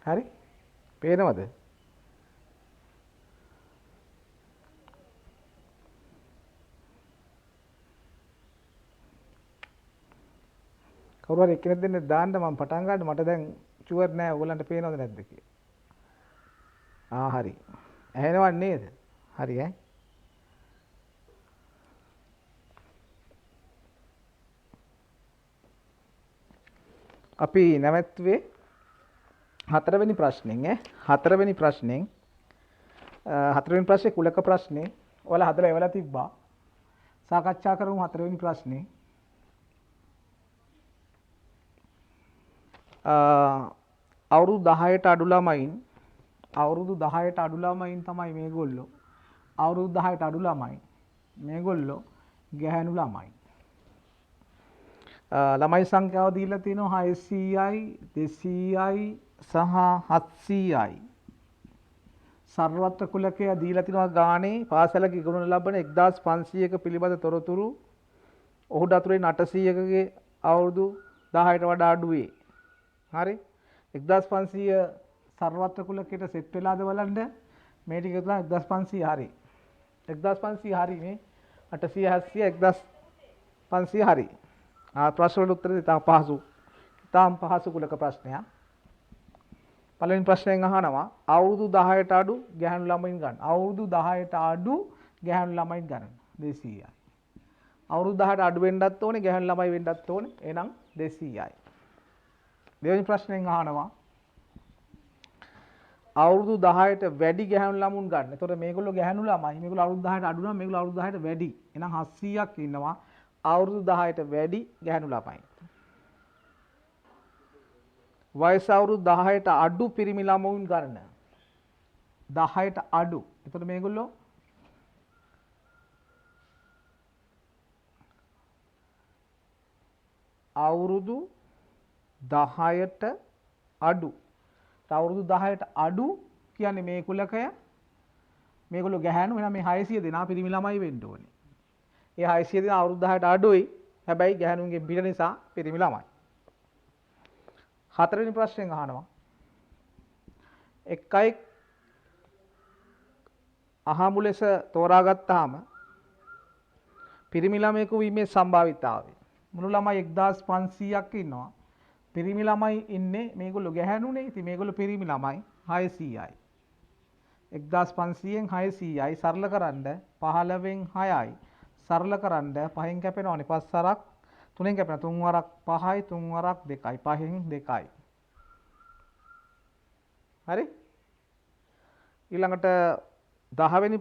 හරි පේනවද? කවුරු හරි එක්කෙනෙක් දෙන්න දාන්න මම පටන් ගන්න මට දැන් ෂුවර් නෑ ඔයගලන්ට පේනවද නැද්ද කියලා. හරි. ඇහෙනව නේද? හරි ඈ. අපි නැවැත්තුවේ හතරවෙනි ප්‍රශ්නෙන් ඈ. හතරවෙනි ප්‍රශ්නේ කුලක ප්‍රශ්නේ. ඔයාලා හදලා එවලා තිබ්බා. සාකච්ඡා කරමු හතරවෙනි ප්‍රශ්නේ. අවුරුදු 10ට අඩු ළමයින් තමයි මේගොල්ලෝ. අවුරුදු 10ට අඩු ළමයි. මේගොල්ලෝ ගැහැණු ළමයි. ළමයි සංඛ්‍යාව දීලා තියෙනවා 600යි 200යි සහ 700යි. සර්වත්‍ර කුලකය දීලා තිනවා ගානේ පාසලක ඉගෙනු ලබන 1500ක පිළිබඳ තොරතුරු ඔහුට අතුරෙන් 800කගේ අවුරුදු 10ට වඩා අඩු වේ. හරි 1500 සර්වත්‍ර කුලකයට සෙට් වෙලාද බලන්න මේ ටික තුන 1500 හරි 1500 හරි නේ 800 700 1500 හරි ප්‍රශ්න වලට උත්තර දෙන්න තාම පහසු කුලක ප්‍රශ්නයක්. පළවෙනි ප්‍රශ්නයෙන් අහනවා අවුරුදු 10ට අඩු ගැහැණු ළමයින් ගන්න. අවුරුදු 10ට අඩු ගැහැණු ළමයින් ගන්න 200යි. අවුරුදු 10ට අඩු වෙන්නත් ඕනේ ගැහැණු ළමයි වෙන්නත් ඕනේ. එහෙනම් 200යි. දෙවෙනි ප්‍රශ්නයෙන් අහනවා අවුරුදු 10ට වැඩි ගැහැණු ළමුන් ගන්න. එතකොට මේගොල්ලෝ ගැහැණු ළමයි. මේගොල්ලෝ අවුරුදු 10ට අඩු නම් මේගොල්ලෝ අවුරුදු 10ට වැඩි. එහෙනම් 700ක් ඉන්නවා. අවුරුදු 10ට වැඩි ගැහැණු ළමයි. වයස අවුරුදු 10ට අඩු පිරිමි ළමුන් ගන්න. 10ට අඩු. එතකොට මේගොල්ලෝ අවුරුදු 10ට අඩු. අවුරුදු 10ට අඩු කියන්නේ මේ කුලකය මේගොල්ලෝ ගැහැණු එහෙනම් මේ 600 දෙනා පිරිමි ළමයි වෙන්න ඕනේ. ඒ 600 දෙනා අවුරුදු 10ට අඩුයි. හැබැයි ගැහැණුන්ගේ පිට නිසා පිරිමි ළමයි. හතරවෙනි ප්‍රශ්නයෙන් අහනවා එකයි අහමු ලෙස තෝරාගත්තාම පිරිමි ළමයෙකු වීමේ සම්භාවිතාවය මුළු ළමයි 1500ක් ඉන්නවා. පිරිමි ළමයි ඉන්නේ මේගොල්ලෝ ගැහැණුනේ. ඉතින් මේගොල්ලෝ පිරිමි ළමයි 600යි. 1500න් 600යි සරල කරන්න 15න් 6යි. සරල කරන්න 5න් කැපෙනවනේ 5 සරක් 3න් කැපෙනවා 3 වරක් 5යි 3 වරක් 2යි 5න් 2යි. හරි? ඊළඟට 10 වෙනි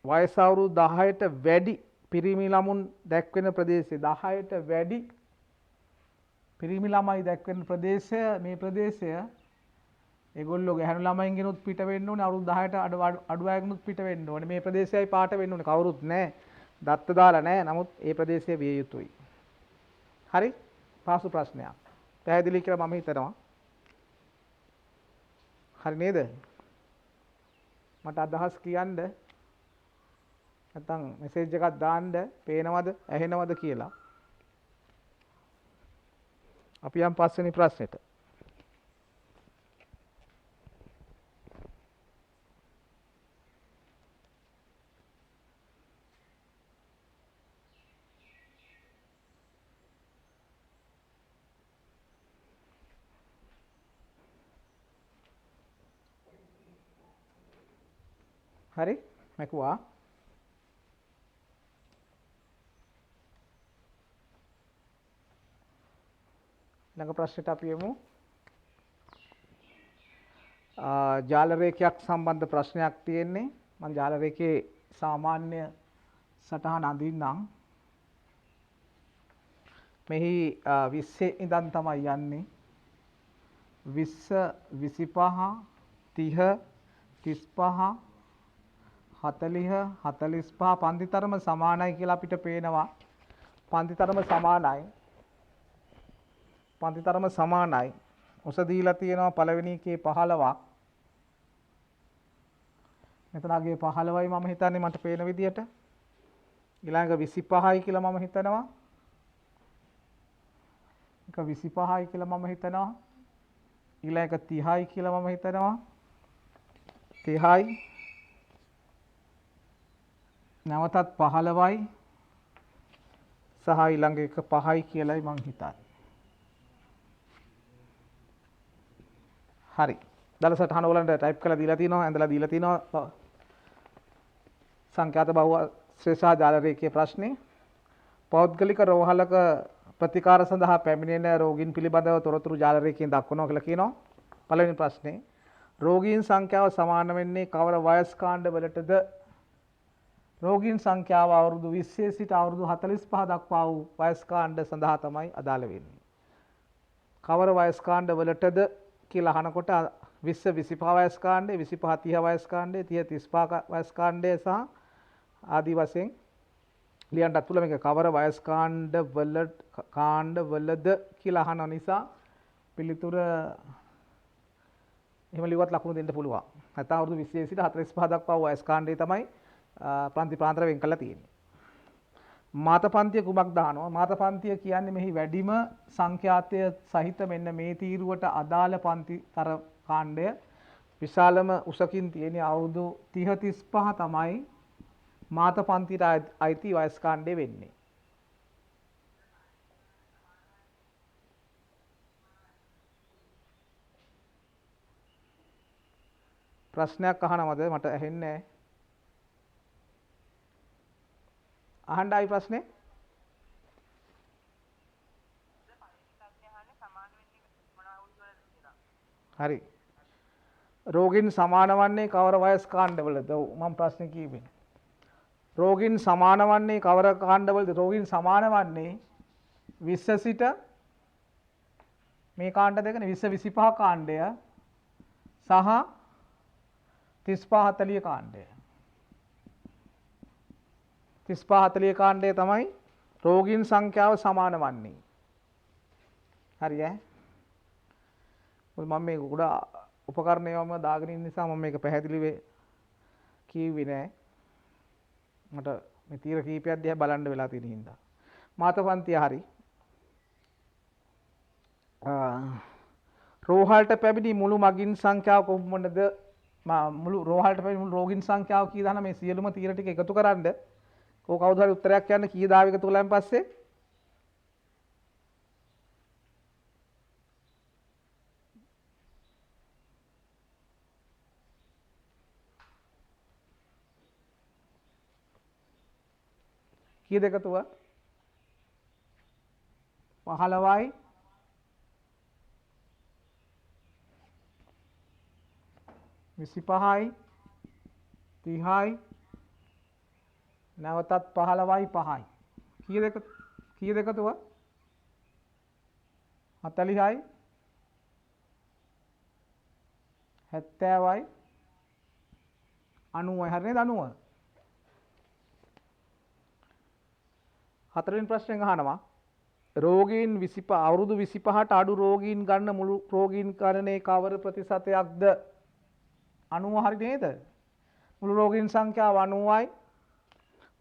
වයස අවුරුදු 10ට වැඩි පිරිමි ළමුන් දැක්වෙන ප්‍රදේශය 10ට වැඩි පිරිමි ළමයි දැක්වෙන ප්‍රදේශය මේ ප්‍රදේශය ඒගොල්ලෝ ගැහැණු ළමයින්ගෙනුත් පිට වෙන්න ඕනේ අවුරුදු 10ට අඩු අයගෙනුත් පිට වෙන්න ඕනේ මේ ප්‍රදේශයයි පාට වෙන්න ඕනේ කවුරුත් නැහැ දත්ත දාලා නැහැ නමුත් ඒ ප්‍රදේශය විය යුතුයි. හරි? පාසු ප්‍රශ්නයක්. පැහැදිලි කියලා මම හිතනවා. හරි නේද? මට අදහස් කියන්න නැත්නම් මෙසේජ් එකක් දාන්න පේනවද ඇහෙනවද කියලා. අපි යම් පස්වෙනි ප්‍රශ්නෙට. හරි? මකුවා ළඟ ප්‍රශ්නෙට අපි යමු. ජාල රේඛයක් සම්බන්ධ ප්‍රශ්නයක් තියෙන්නේ. මම ජාල රේඛයේ සාමාන්‍ය සටහන අඳින්නම්. මෙහි 20 ඉඳන් තමයි යන්නේ. 20 25 30 35 40 45 පන්තිතරම සමානයි කියලා අපිට පේනවා. පන්තිතරම සමානයි. උස දීලා තියෙනවා පළවෙනි එකේ 15ක්. මෙතනගේ 15යි මම හිතන්නේ මට පේන විදියට. ඊළඟ 25යි කියලා මම හිතනවා. එක 25යි කියලා මම හිතනවා. ඊළඟ එක 30යි කියලා මම හිතනවා. 30යි. නැවතත් 15යි. සහ ඊළඟ එක 5යි කියලායි මං හිතන්නේ. හරි. දල සටහන ඔයගලන්ට ටයිප් කරලා දීලා තියෙනවා, ඇඳලා දීලා තියෙනවා. සංඛ්‍යාත බහුශ්‍රේ සහ ජාල රේඛීය ප්‍රශ්නේ. පෞද්ගලික රෝහලක ප්‍රතිකාර සඳහා පැමිණෙන රෝගීන් පිළිබඳව තොරතුරු ජාල රේඛයෙන් දක්වනවා කියලා කියනවා. පළවෙනි ප්‍රශ්නේ. රෝගීන් සංඛ්‍යාව සමාන වෙන්නේ කවර වයස් කාණ්ඩ වලටද? රෝගීන් සංඛ්‍යාව අවුරුදු 20 සිට අවුරුදු 45 දක්වා වූ වයස් කාණ්ඩ සඳහා තමයි අදාළ වෙන්නේ. කවර වයස් කාණ්ඩ වලටද කියලා අහනකොට 20 25 වයස් කාණ්ඩය, 25 30 වයස් කාණ්ඩය, 30 35 වයස් කාණ්ඩය සහ ආදී වශයෙන් ලියන්නත් පුළුවන්. මේක කවර වයස් කාණ්ඩ වලද කියලා අහන නිසා පිළිතුර එහෙම ලියුවත් ලකුණු දෙන්න පුළුවන්. නැත්නම් අවුරුදු 20 සිට 45 දක්වා වයස් කාණ්ඩය තමයි ප්‍රාන්ති ප්‍රාන්තර වෙන් කරලා තියෙන්නේ. මාතපන්තිය කුමක්ද අහනවා. මාතපන්තිය කියන්නේ මෙහි වැඩිම සංඛ්‍යාතය සහිත මෙන්න මේ තීරුවට අදාළ පන්තිතර කාණ්ඩය. විශාලම උසකින් තියෙන අවුරුදු 30 35 තමයි මාතපන්තියට අයිති වයස් කාණ්ඩය වෙන්නේ. ප්‍රශ්නයක් අහනවද? මට ඇහෙන්නේ නැහැ. අහන්න ආයි ප්‍රශ්නේ. හරි. රෝගීන් සමාන වන්නේ කවර වයස් කාණ්ඩවලද? ඔව් මම ප්‍රශ්නේ කියවෙන්නේ. රෝගීන් සමාන වන්නේ කවර කාණ්ඩවලද? රෝගීන් සමාන වන්නේ 20 සිට මේ කාණ්ඩ දෙකනේ 20 25 කාණ්ඩය සහ 35 40 කාණ්ඩය. 35 40 කාණ්ඩය තමයි රෝගීන් සංඛ්‍යාව සමාන වන්නේ. හරි ඈ. මම මේ ගොඩ උපකරණයවම දාගෙන ඉන්න නිසා මම මේක පැහැදිලිව කිව්වේ නෑ. මට මේ තීර කීපයක් දිහා බලන්න වෙලා තියෙන හින්දා. මාතපන්තිය හරි. රෝහලට පැමිණි මුළු මගින් සංඛ්‍යාව කොපමණද? මුළු රෝහලට පැමිණි මුළු රෝගීන් සංඛ්‍යාව කී දාන මේ සියලුම තීර ටික එකතු කරන්ද කෝ කවුද හරි උත්තරයක් කියන්න කී දාව එකතු කළාන් පස්සේ කීයද එකතුව 15යි 25යි 30යි නැවතත් 15යි 5යි කීයද එකතුව 40යි 70යි 90යි හරි නේද 90 හතරවෙනි ප්‍රශ්නෙන් අහනවා රෝගීන් 25 අවුරුදු 25ට අඩු රෝගීන් ගන්න මුළු රෝගීන් ගණනේ කවර ප්‍රතිශතයක්ද 90 හරි නේද මුළු රෝගීන් සංඛ්‍යාව 90යි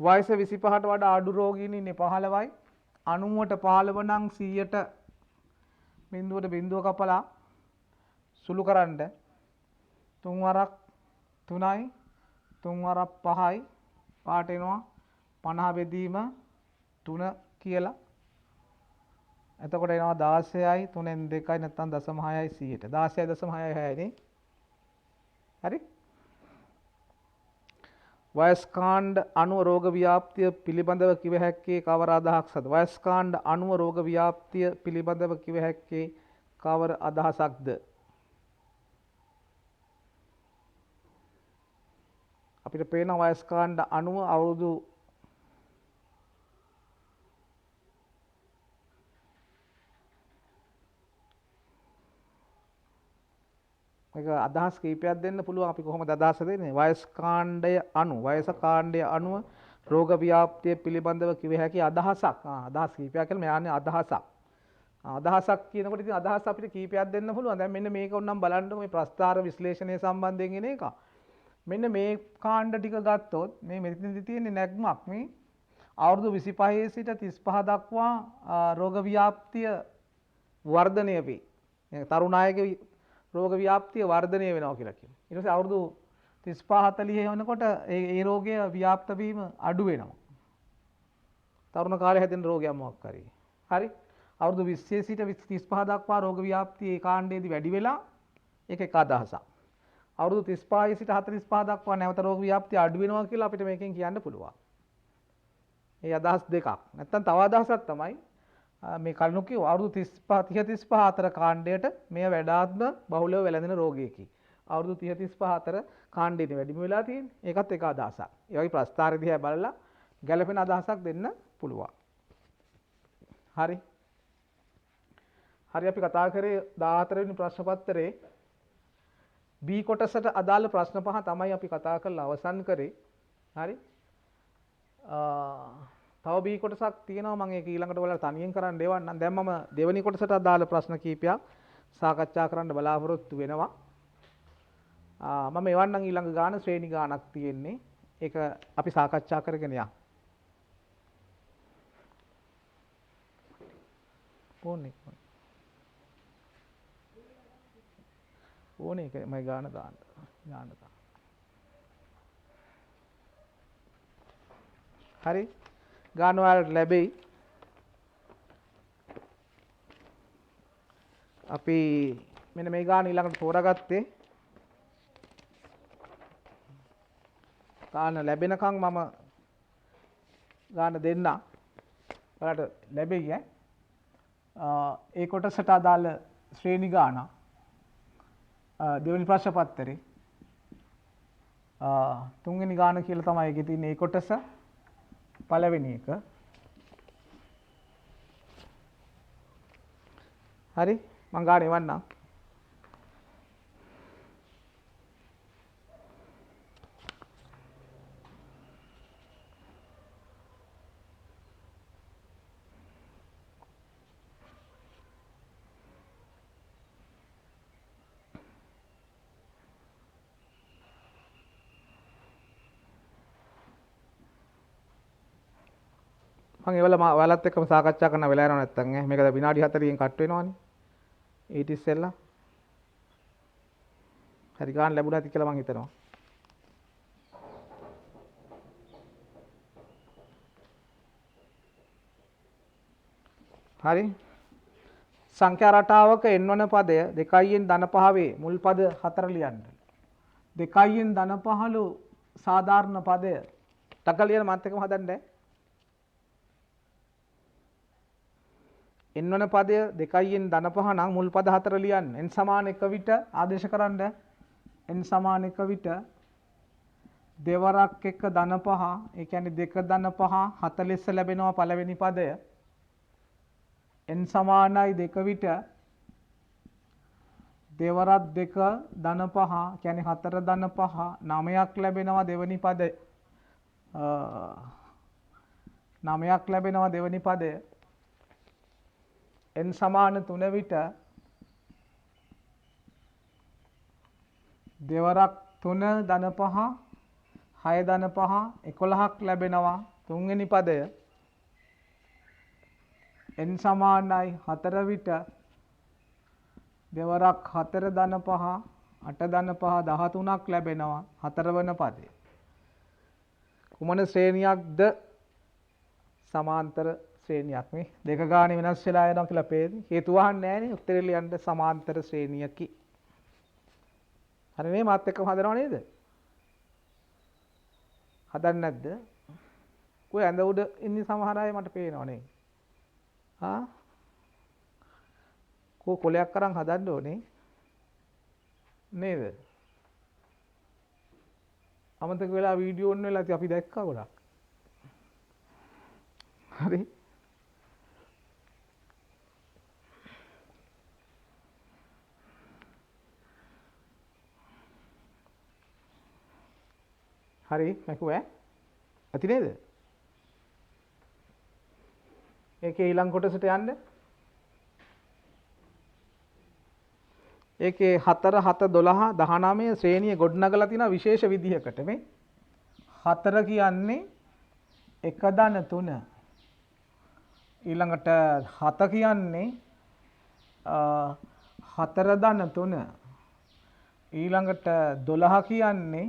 වයස 25ට වඩා අඩු රෝගීන් ඉන්නේ 15යි 90ට 15 නම් 100ට බිඳුවට බිඳුව කපලා සුළු කරන්න 3 වරක් 3යි 3 වරක් 5යි පාට එනවා 50 බෙදීම 3 කියලා එතකොට එනවා 16යි 3න් 2යි නැත්නම් 0.6යි 100ට 16.6යි නේ හරි වයස් කාණ්ඩ අණුව රෝග ව්‍යාප්තිය පිළිබඳව කිව හැක්කේ කවර අදහසක්ද වයස් කාණ්ඩ අණුව රෝග ව්‍යාප්තිය පිළිබඳව කිව හැක්කේ කවර අදහසක්ද අපිට පේන වයස් කාණ්ඩ අණුව අවුරුදු මේක අදහස් කීපයක් දෙන්න පුළුවන් අපි කොහොමද අදහස දෙන්නේ වයස් කාණ්ඩය අණු වයස කාණ්ඩය අණුව රෝග ව්‍යාප්තිය පිළිබඳව කිව හැකි අදහසක් අදහස් කීපයක් කියලා මේ යන්නේ අදහසක් කියනකොට ඉතින් අදහස් අපිට කීපයක් දෙන්න පුළුවන් දැන් මෙන්න මේක උන්නම් බලන්න මේ ප්‍රස්ථාර විශ්ලේෂණය සම්බන්ධයෙන් එන එක මෙන්න මේ කාණ්ඩ ටික ගත්තොත් මේ මෙතනදි තියෙන්නේ නැග්මක් මේ අවුරුදු 25 සිට 35 දක්වා රෝග ව්‍යාප්තිය වර්ධනය වේ තරුණ අයගේ රෝග ව්‍යාප්තිය වර්ධනය වෙනවා කියලා කියනවා. ඊට පස්සේ අවුරුදු 35 40 වෙනකොට ඒ රෝගය ව්‍යාප්ත වීම අඩු වෙනවා. තරුණ කාලේ හැදෙන රෝගයක් මොකක් හරි. හරි. අවුරුදු 20 සිට 35 දක්වා රෝග ව්‍යාප්තිය ඒ කාණ්ඩයේදී වැඩි වෙලා ඒක එක අදහසක්. අවුරුදු 35 සිට 45 දක්වා නැවත රෝග ව්‍යාප්තිය අඩු වෙනවා කියලා අපිට මේකෙන් කියන්න පුළුවන්. මේ අදහස් දෙකක්. නැත්තම් තව අදහසක් තමයි මේ කලින් කිව්ව අවුරුදු 35 30 35 අතර කාණ්ඩයට මේ වැඩාත්ම බහුලව වැළඳෙන රෝගයකි. අවුරුදු 30 35 අතර කාණ්ඩයට වැඩිම වෙලා තියෙන්නේ. ඒකත් එක අදහසක්. ඒ වගේ ප්‍රස්ථාර දිහා බලලා ගැළපෙන අදහසක් දෙන්න පුළුවන්. හරි. හරි අපි කතා කරේ 14 වෙනි ප්‍රශ්න පත්‍රයේ B කොටසට අදාළ ප්‍රශ්න පහ තමයි අපි කතා කරලා අවසන් කරේ. හරි. තව B කොටසක් තියෙනවා මම ඒක ඊළඟට ඔයාලට තනියෙන් කරන්න දෙවන්නම්. දැන් මම දෙවෙනි කොටසට අදාළ ප්‍රශ්න කීපයක් සාකච්ඡා කරන්න බලාපොරොත්තු වෙනවා. මම එවන්නම් ඊළඟ ගාන ශ්‍රේණි ගානක් තියෙන්නේ. ඒක අපි සාකච්ඡා කරගෙන යමු. ඕනේ ඒක මම ගාන දාන්න. හරි. ගාන වලට ලැබෙයි. අපි මෙන්න මේ ගාන ඊළඟට තෝරාගත්තේ. ගාන ලැබෙනකන් මම ගාන දෙන්න. ඔයාලට ලැබෙයි ඈ. ඒ කොටසට අදාළ ශ්‍රේණි ගාන දෙවෙනි ප්‍රශ්න පත්‍රේ තුන්වෙනි ගාන කියලා තමයි ඒකේ තියෙන ඒ කොටස පළවෙනි එක. හරි මං ගාන එවන්නම්. මම ඒවල ඔයාලත් එක්කම සාකච්ඡා කරන්න වෙලා යනවා නැත්තම් ඈ මේක දැන් විනාඩි 40කින් කට් වෙනවනේ ඊට ඉස්සෙල්ලා හරි ගාන ලැබුණා ඇති කියලා මම හිතනවා. හරි සංඛ්‍යා රටාවක n වන පදය 2n ධන 5 වේ මුල් පද 4 ලියන්න. 2n ධන 15 සාධාරණ පදය ටක ලියන මාත් එක්කම හදන්න. n වන පදය 2n ධන 5 නම් මුල් පද 4 ලියන්න. n සමාන 1 විට ආදේශ කරන්න. n සමාන 1 විට දෙවරක් 1 ධන 5 ඒ කියන්නේ 2 ධන 5 40 ලැබෙනවා පළවෙනි පදය. n සමානයි 2 විට දෙවරක් 2 ධන 5 කියන්නේ 4 ධන 5 9ක් ලැබෙනවා දෙවෙනි පදය. 9ක් ලැබෙනවා දෙවෙනි පදය. n සමාන 3 විට දෙවරක් 3 ධන 5 6 ධන 5 11ක් ලැබෙනවා තුන්වෙනි පදය. n සමානයි 4 විට දෙවරක් 4 ධන 5 8 ධන 5 13ක් ලැබෙනවා හතරවන පදය. කුමන ශ්‍රේණියක්ද? සමාන්තර ශ්‍රේණියක්. මේ දෙක ගානේ වෙනස් වෙලා යනවා කියලා පේන්නේ. හේතු වහන්නේ නැහැනේ. උත්තරේ ලියන්න සමාන්තර ශ්‍රේණියකි. හරි නේ මාත් එක්කම හදනව නේද? හදන්නේ නැද්ද? කොයි ඇඳ උඩ ඉන්නේ සමහර අය මට පේනව නේ. කොලයක් අරන් හදන්න ඕනේ නේද? අමතක වෙලා වීඩියෝ ඔන් වෙලා අපි දැක්කා ගොඩක්. හරි. හරි මකුව ඇති නේද? ඒකේ ඊළඟ කොටසට යන්න. ඒකේ 4 7 12 19 ශ්‍රේණිය ගොඩනගලා තියෙන විශේෂ විදිහකට මේ 4 කියන්නේ 1 ධන 3 ඊළඟට 7 කියන්නේ 4 ධන 3 ඊළඟට 12 කියන්නේ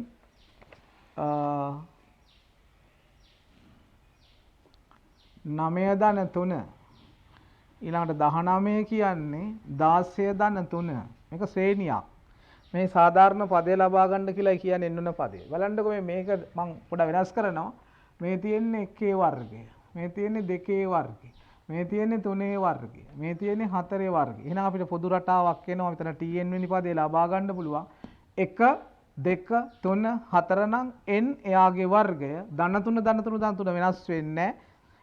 9 ධන 3. ඊළඟට 19 කියන්නේ 16 ධන 3. මේක ශ්‍රේණියක්. මේ සාධාරණ පදේ ලබා ගන්න කියලා කියන්නේ එන්න ඕන පදේ. බලන්නකෝ මේක මම පොඩ්ඩක් වෙනස් කරනවා. මේ තියෙන්නේ 1 වර්ගය. මේ තියෙන්නේ 2 වර්ගය. මේ තියෙන්නේ 3 වර්ගය. මේ තියෙන්නේ 4 වර්ගය. එහෙනම් අපිට පොදු රටාවක් එනවා. මෙතන tn වෙනි පදේ ලබා ගන්න පුළුවන්. 1 2 3 4 නම් n එයාගේ වර්ගය ධන 3 ධන 3 ධන 3 වෙනස් වෙන්නේ නැහැ.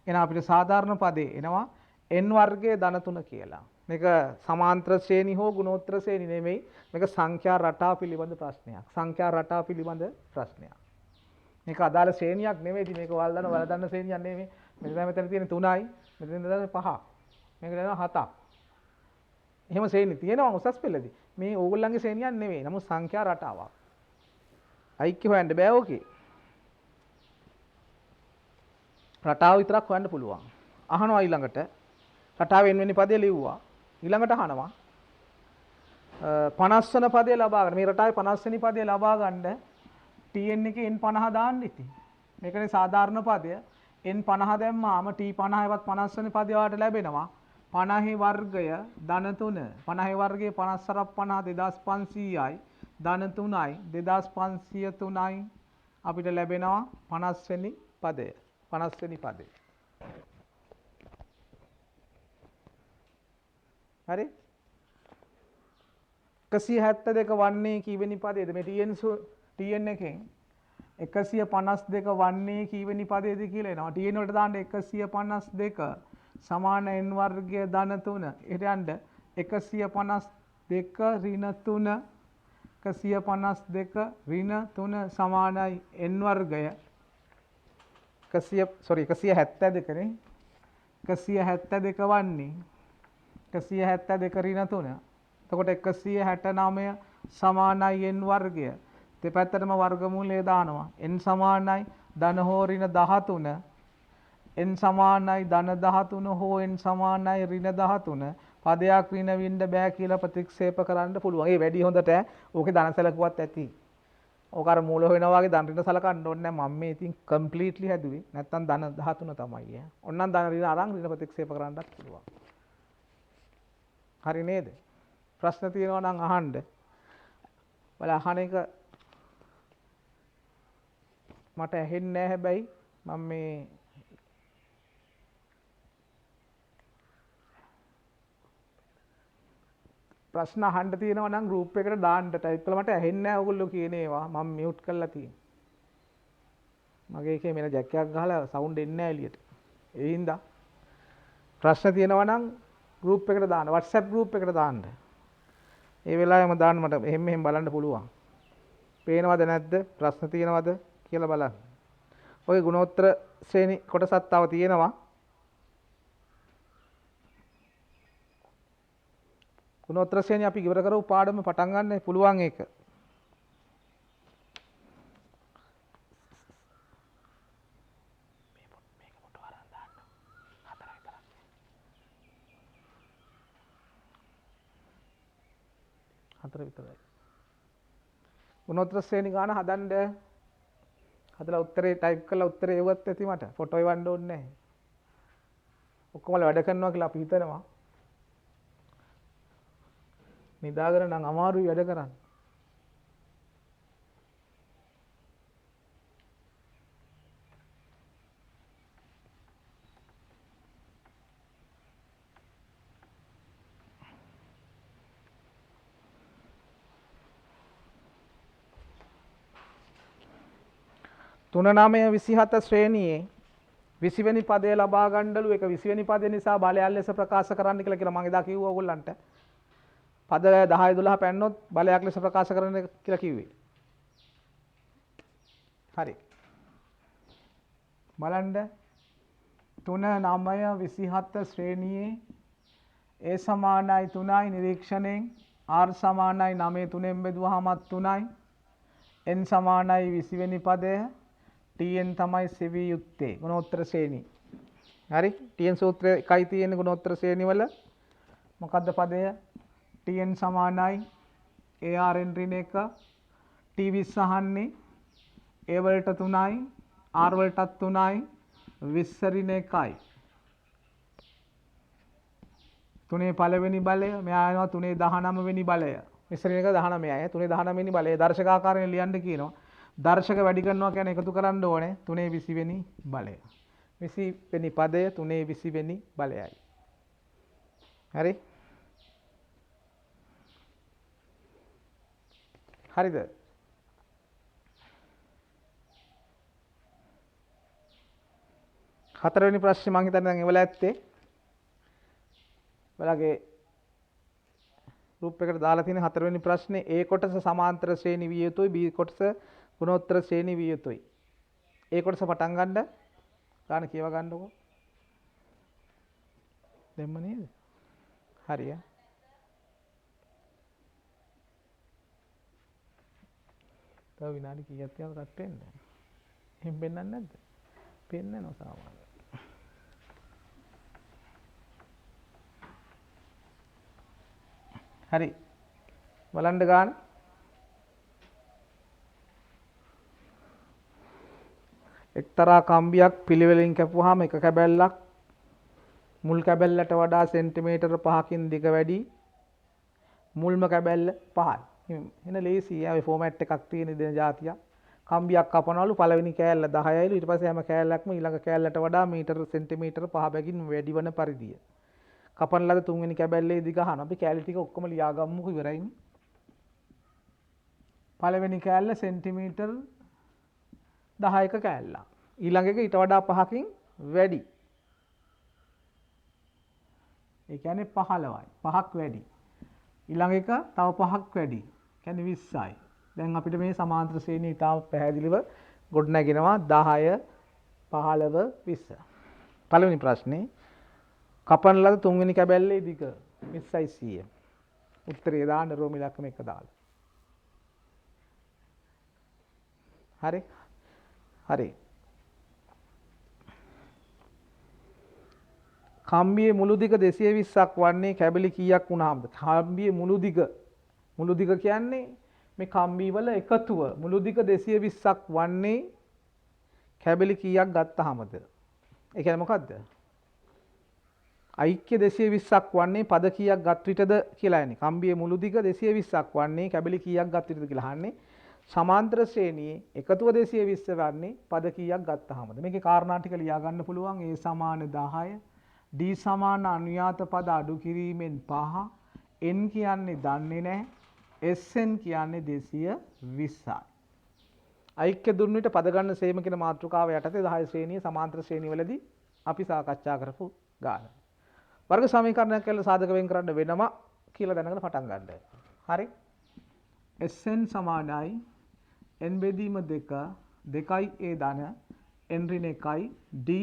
එහෙනම් අපිට සාධාරණ පදේ එනවා n වර්ගයේ ධන 3 කියලා. මේක සමාන්තර ශ්‍රේණි හෝ ගුණෝත්තර ශ්‍රේණි නෙමෙයි. මේක සංඛ්‍යා රටා පිළිබඳ ප්‍රශ්නයක්. සංඛ්‍යා රටා පිළිබඳ ප්‍රශ්නයක්. මේක අදාළ ශ්‍රේණියක් නෙමෙයි. ඉතින් මේක වලදන්න ශ්‍රේණියක් නෙමෙයි. මෙතන තියෙන 3යි, මෙතන තියෙන 5ක්. මේක දෙනවා 7ක්. එහෙම ශ්‍රේණි තියෙනවා උසස් පෙළදී. මේ ඕගොල්ලන්ගේ ශ්‍රේණියක් නෙමෙයි. නමුත් සංඛ්‍යා රටාවක්. අයික්‍ය හොයන්න බෑ ඕකේ. රටාව විතරක් හොයන්න පුළුවන්. අහනවා ඊළඟට රටාව n වෙනි පදේ ලිව්වා. ඊළඟට අහනවා 50 වෙනි පදේ ලබා ගන්න. මේ රටාවේ 50 වෙනි පදේ ලබා ගන්න tn එකේ n 50 දාන්න ඉතින්. මේකනේ සාධාරණ පදය. n 50 දැම්මාම t 50වත් 50 වෙනි පදේ වාට ලැබෙනවා. 50 වර්ගය ධන 3. 50 වර්ගයේ 50 50 2500යි. ධන 3යි 2503යි. අපිට ලැබෙනවා 50 වෙනි පදය. 50 වෙනි පදේ. හරි? 172 වන්නේ කීවෙනි පදේද? මේ tn එකෙන් 152 වන්නේ කීවෙනි පදේද කියලා එනවා. tn වලට දාන්න 152 සමාන n වර්ගය ධන 3. ඊට යන්න 152 ඍණ 3 152 ඍණ 3 සමානයි n වර්ගය 172 නේ 172 වන්නේ 172 ඍණ 3. එතකොට 169 සමානයි n වර්ගය. දෙපැත්තටම වර්ගමූලය දානවා. n සමානයි ධන හෝ ඍණ 13. n සමානයි ධන 13 හෝ n සමානයි ඍණ 13. පදයක් ඍණ වෙන්න බෑ කියලා ප්‍රතික්ෂේප කරන්න පුළුවන්. ඒ වැඩි හොඳට ඕකේ ධන සැලකුවත් ඇති. ඕක අර මූල හොයනවා වගේ ධන ඍණ සලකන්න ඕනේ නැහැ. මම මේ ඉතින් කම්ප්ලීට්ලි හැදුවේ. නැත්තම් ධන 13 තමයි ඈ. ඔන්නම් ධන ඍණ අරන් ඍණ ප්‍රතික්ෂේප කරන්නත් පුළුවන්. හරි නේද? ප්‍රශ්න තියෙනවා නම් අහන්න. බල අහන එක මට ඇහෙන්නේ නැහැ හැබැයි මම මේ ප්‍රශ්න අහන්න තියෙනවා නම් ගෲප් එකට දාන්න ටයිප් කරලා මට ඇහෙන්නේ නැහැ ඔයගොල්ලෝ කියන ඒවා මම මියුට් කරලා තියෙනවා. මගේ එකේ මෙන්න ජැක් එකක් ගහලා සවුන්ඩ් එන්නේ නැහැ එළියට. ඒ හින්දා ප්‍රශ්න තියෙනවා නම් ගෲප් එකට දාන්න. WhatsApp ගෲප් එකට දාන්න. ඒ වෙලාවෙම දාන්න මට මෙහෙම බලන්න පුළුවන්. පේනවද නැද්ද? ප්‍රශ්න තියෙනවද කියලා බලන්න. ඔය ගුණෝත්තර ශ්‍රේණි කොටසක් තව තියෙනවා. ගුණෝත්තර ශ්‍රේණි අපි ඉවර කරමු පාඩම පටන් ගන්න පුළුවන් ඒක. හතර විතරයි. ගුණෝත්තර ශ්‍රේණි ගාන හදන්න හදලා උත්තරේ ටයිප් කරලා උත්තරේ එවුවත් ඇති මට. ෆොටෝ එවන්න ඕනේ නැහැ. ඔක්කොම වැඩ කරනවා කියලා අපි හිතනවා. නිදාගෙන නම් අමාරුයි වැඩ කරන්න. තුන 9 27 ශ්‍රේණියේ 20 වෙනි පදය ලබා ගන්නලු ඒක 20 වෙනි පදය නිසා බලයල් ලෙස ප්‍රකාශ කරන්න කියලා මම එදා කිව්වා ඔයගොල්ලන්ට. පද 10 12 පැන්නොත් බලයක් ලෙස ප්‍රකාශ කරන්න කියලා කිව්වේ. හරි. බලන්න 3 9 27 ශ්‍රේණියේ a සමානයි 3යි නිරීක්ෂණයෙන් r සමානයි 9 3ෙන් බෙදුවාම 3යි n සමානයි 20 වෙනි පදය tn තමයි සෙවි යුත්තේ ගුණෝත්තර ශ්‍රේණි. හරි tn සූත්‍රය එකයි තියෙන ගුණෝත්තර ශ්‍රේණි වල මොකද්ද පදය tn සමානයි AR එන්ට්‍රින එක T20 අහන්නේ A වලට 3යි R වලටත් 3යි 20 රින 1යි 3 පළවෙනි බලය මෙයා එනවා 3 19 වෙනි බලය 20 රින එක 19යි 3 19 වෙනි බලය දර්ශකාකාරයෙන් ලියන්න කියනවා දර්ශක වැඩි කරනවා කියන්නේ එකතු කරන්න ඕනේ 3 20 වෙනි බලය 20 වෙනි පදය 3 20 වෙනි බලයයි හරි හරිද හතරවෙනි ප්‍රශ්නේ මම හිතන්නේ දැන් එවලා ඇත්තේ ඔයාලගේ ගෲප් එකට දාලා තියෙන හතරවෙනි ප්‍රශ්නේ A කොටස සමාන්තර ශ්‍රේණි විය යුතුයි B කොටස ගුණෝත්තර ශ්‍රේණි විය යුතුයි A කොටස පටන් ගන්න ගාන කියව ගන්නකො දෙම්ම නේද හරිය තව විනාඩි කීයක් තියනවද කට් වෙන්න එහෙම පෙන්නන්නේ නැද්ද පෙන්නනවා සාමාන්‍යයෙන් හරි බලන්න ගන්න එක්තරා කම්බියක් පිළිවෙලින් කැපුවාම එක කැබැල්ලක් මුල් කැබැල්ලට වඩා සෙන්ටිමීටර 5කින් දිග වැඩි මුල්ම කැබැල්ල 5යි එන ලේසි ආවේ ෆෝමැට් එකක් තියෙන දෙන જાතිය කම්බියක් කපනවලු පළවෙනි කෑල්ල 10යිලු ඊට පස්සේ හැම කෑල්ලක්ම ඊළඟ කෑල්ලට වඩා මීටර සෙන්ටිමීටර 5 බැගින් වැඩි වන පරිදිය කපන ලද තුන්වෙනි කැබැල්ලේ දිග අහන අපි කෑලි ටික ඔක්කොම ලියා ගමුකෝ ඉවරයිනේ පළවෙනි කෑල්ල සෙන්ටිමීටර් 10ක කෑල්ලක් ඊළඟ එක ඊට වඩා 5කින් වැඩි ඒ කියන්නේ 15යි 5ක් වැඩි ඊළඟ එක තව 5ක් වැඩි කියන්නේ 20යි දැන් අපිට මේ සමාන්තර ශ්‍රේණිය ඉතාම පැහැදිලිව ගොඩනගෙනවා 10 15 20 පළවෙනි ප්‍රශ්නේ කපන ලද තුන්වෙනි කැබැල්ලේ දිග 20යි 100 උත්තරය දාන්න රෝම ඉලක්කම එක දාලා හරි හරි කම්බියේ මුළු දිග 220ක් වන්නේ කැබලි කීයක් වුණාමද කම්බියේ මුළු දිග කියන්නේ මේ කම්බි වල එකතුව මුළු දිග 220ක් වන්නේ කැබලි කීයක් ගත්තාමද ඒ කියන්නේ මොකද්ද ඓක්‍ය 220ක් වන්නේ පද කීයක් ගත් විටද කියලා යන්නේ කම්බියේ මුළු දිග 220ක් වන්නේ කැබලි කීයක් ගත් විටද කියලා අහන්නේ සමාන්තර ශ්‍රේණියේ එකතුව 220 වන්නේ පද කීයක් ගත්තාමද මේකේ කාරණා ටික ලියා ගන්න පුළුවන් a සමාන 10 d සමාන අනුයාත පද අඩු කිරීමෙන් 5 n කියන්නේ දන්නේ නැහැ sn කියන්නේ 220යි ඓක්‍ය දුන්න විට පද ගන්න සේම කියන මාතෘකාව යටතේ 10 ශ්‍රේණියේ සමාන්තර ශ්‍රේණිවලදී අපි සාකච්ඡා කරපු ගාන වර්ග සමීකරණයක් කියලා සාධක වෙන් කරන්න වෙනම කියලා දැනගෙන පටන් ගන්න. හරි. Sn සමානයි n බෙදීම 2 2යි a ධන n ඍණ 1යි d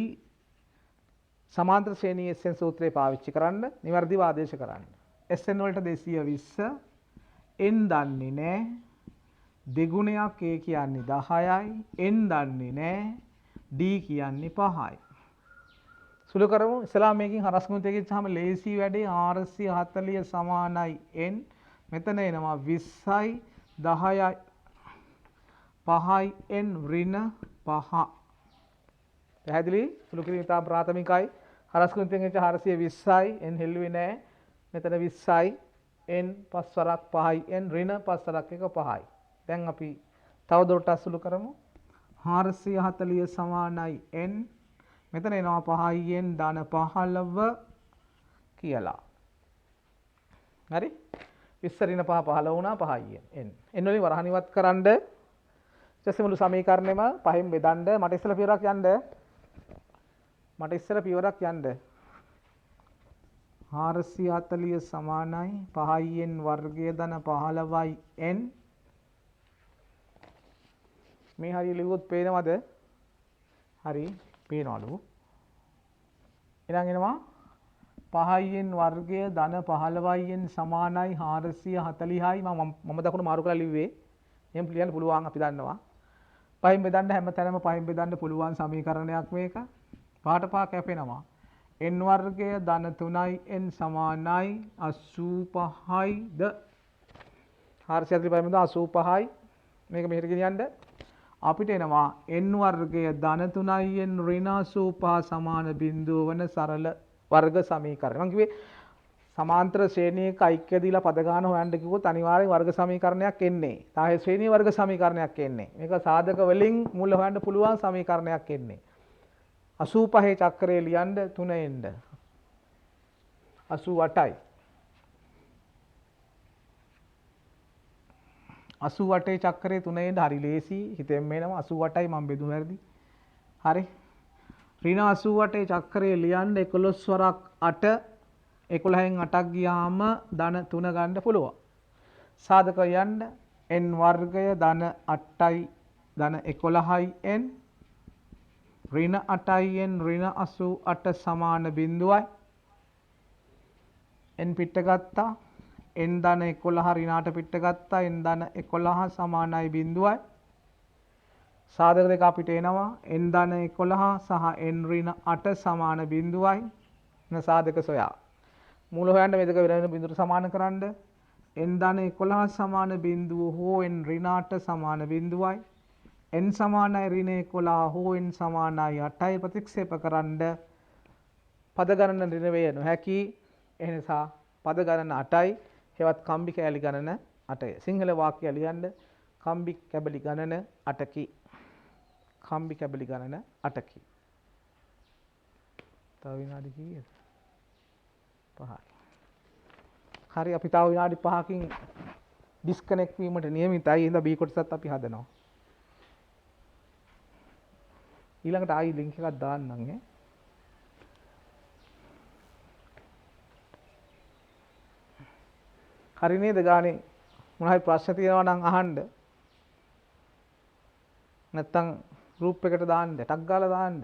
සමාන්තර ශ්‍රේණියේ Sn සූත්‍රය පාවිච්චි කරන්න නිවැරදිව ආදේශ කරන්න. Sn වලට 220 n දන්නේ නැහැ. දෙගුණයක් a කියන්නේ 10යි n දන්නේ නැහැ. d කියන්නේ 5යි. සුළු කරමු ඉස්සලා මේකෙන් හරස් ගුණිතය කිව්වහම ලේසි වැඩේ 440 සමානයි n මෙතන එනවා 20යි 10යි 5යි n ඍණ 5 පැහැදිලි සුළු කිරීම ඉතාම ප්‍රාථමිකයි හරස් ගුණිතයෙන් එච්ච 420යි n හෙල්ලුවේ නැහැ මෙතන 20යි n 5 වරක් 5යි n ඍණ 5 වරක් එක 5යි දැන් අපි තව දුරටත් සුළු කරමු 440 සමානයි n මෙතන එනවා 5යි n ධන 15 කියලා. හරි? 20 ඍණ 5 15 වුණා 5යි n. n වලින් වරහන් ඉවත් කරන්න ඊට මුළු සමීකරණයම පහෙන් බෙදන්න මට ඉස්සෙල්ලා පියවරක් යන්න. 440 සමානයි 5යි n වර්ගය ධන 15යි n මේ හරිය ලිව්වොත් පේනවද? හරි පේනවලු එහෙනම් එනවා 5යි n වර්ගය ධන 15යි n සමානයි 440යි මම දකුණු මාරු කරලා ලිව්වේ එහෙම ලියන්න පුළුවන් අපි දන්නවා පහෙන් බෙදන්න හැම තැනම පහෙන් බෙදන්න පුළුවන් සමීකරණයක් මේක පහට පහ කැපෙනවා n වර්ගය ධන 3යි n සමානයි 85යිද 445 85යි මේක මෙහෙට ගෙනියන්න අපිට එනවා n වර්ගය ධන 3යි n ඍණ 85 සමාන බිඳුව වන සරල වර්ග සමීකරණය. මම කිව්වේ සමාන්තර ශ්‍රේණියක ඓක්‍ය දීලා පද ගන්න හොයන්න කිව්වොත් අනිවාර්යෙන් වර්ග සමීකරණයක් එන්නේ. තාහේ ශ්‍රේණී වර්ග සමීකරණයක් එන්නේ. මේක සාධක වලින් මුල හොයන්න පුළුවන් සමීකරණයක් එන්නේ. 85 චක්‍රය ලියන්න 3 එන්න 88යි 88 චක්‍රයේ 3 එන්න හරි ලේසි හිතෙන් එනවා 88යි මම බෙදුන වැරදි හරි ඍණ 88 චක්‍රයේ ලියන්න 11 වරක් 8 11න් 8ක් ගියාම ධන 3 ගන්න පුළුවන් සාධක යන්න n වර්ගය ධන 8යි ධන 11යි n ඍණ 8යි n ඍණ 88 සමාන බිඳුවයි n පිට ගත්තා n ධන 11 ඍණාට පිට ගත්තා n ධන 11 සමානයි බිඳුවයි සාධක දෙක අපිට එනවා n ධන 11 සහ n ඍණ 8 සමාන බිඳුවයි න සාධක සොයා මූල හොයන්න මේ දෙක වෙන බිඳුවට සමාන කරන්න n ධන 11 සමාන බිඳුව හෝ n ඍණ 8 සමාන බිඳුවයි n සමානයි ඍණ 11 හෝ n සමානයි 8යි ප්‍රතික්ෂේප කරන්න පද ගණන ඍණ වේ නොහැකි ඒ නිසා පද ගණන 8යි හෙවත් කම්බි කැලි ගණන 8යි සිංහල වාක්‍ය ලියන්න කම්බි කැබලි ගණන 8කි කම්බි කැබලි ගණන 8කි තව විනාඩි කීයද 5යි හරි අපි තව විනාඩි 5කින් ඩිස්කනෙක්ට් වීමට නියමිතයි එහෙනම් B කොටසත් අපි හදනවා ඊළඟට ආයි ලින්ක් එකක් දාන්නම් ඈ හරි නේද ගානේ මොන හරි ප්‍රශ්න තියෙනවා නම් අහන්න නැත්තම් ගෲප් එකට දාන්න ටක් ගාලා දාන්න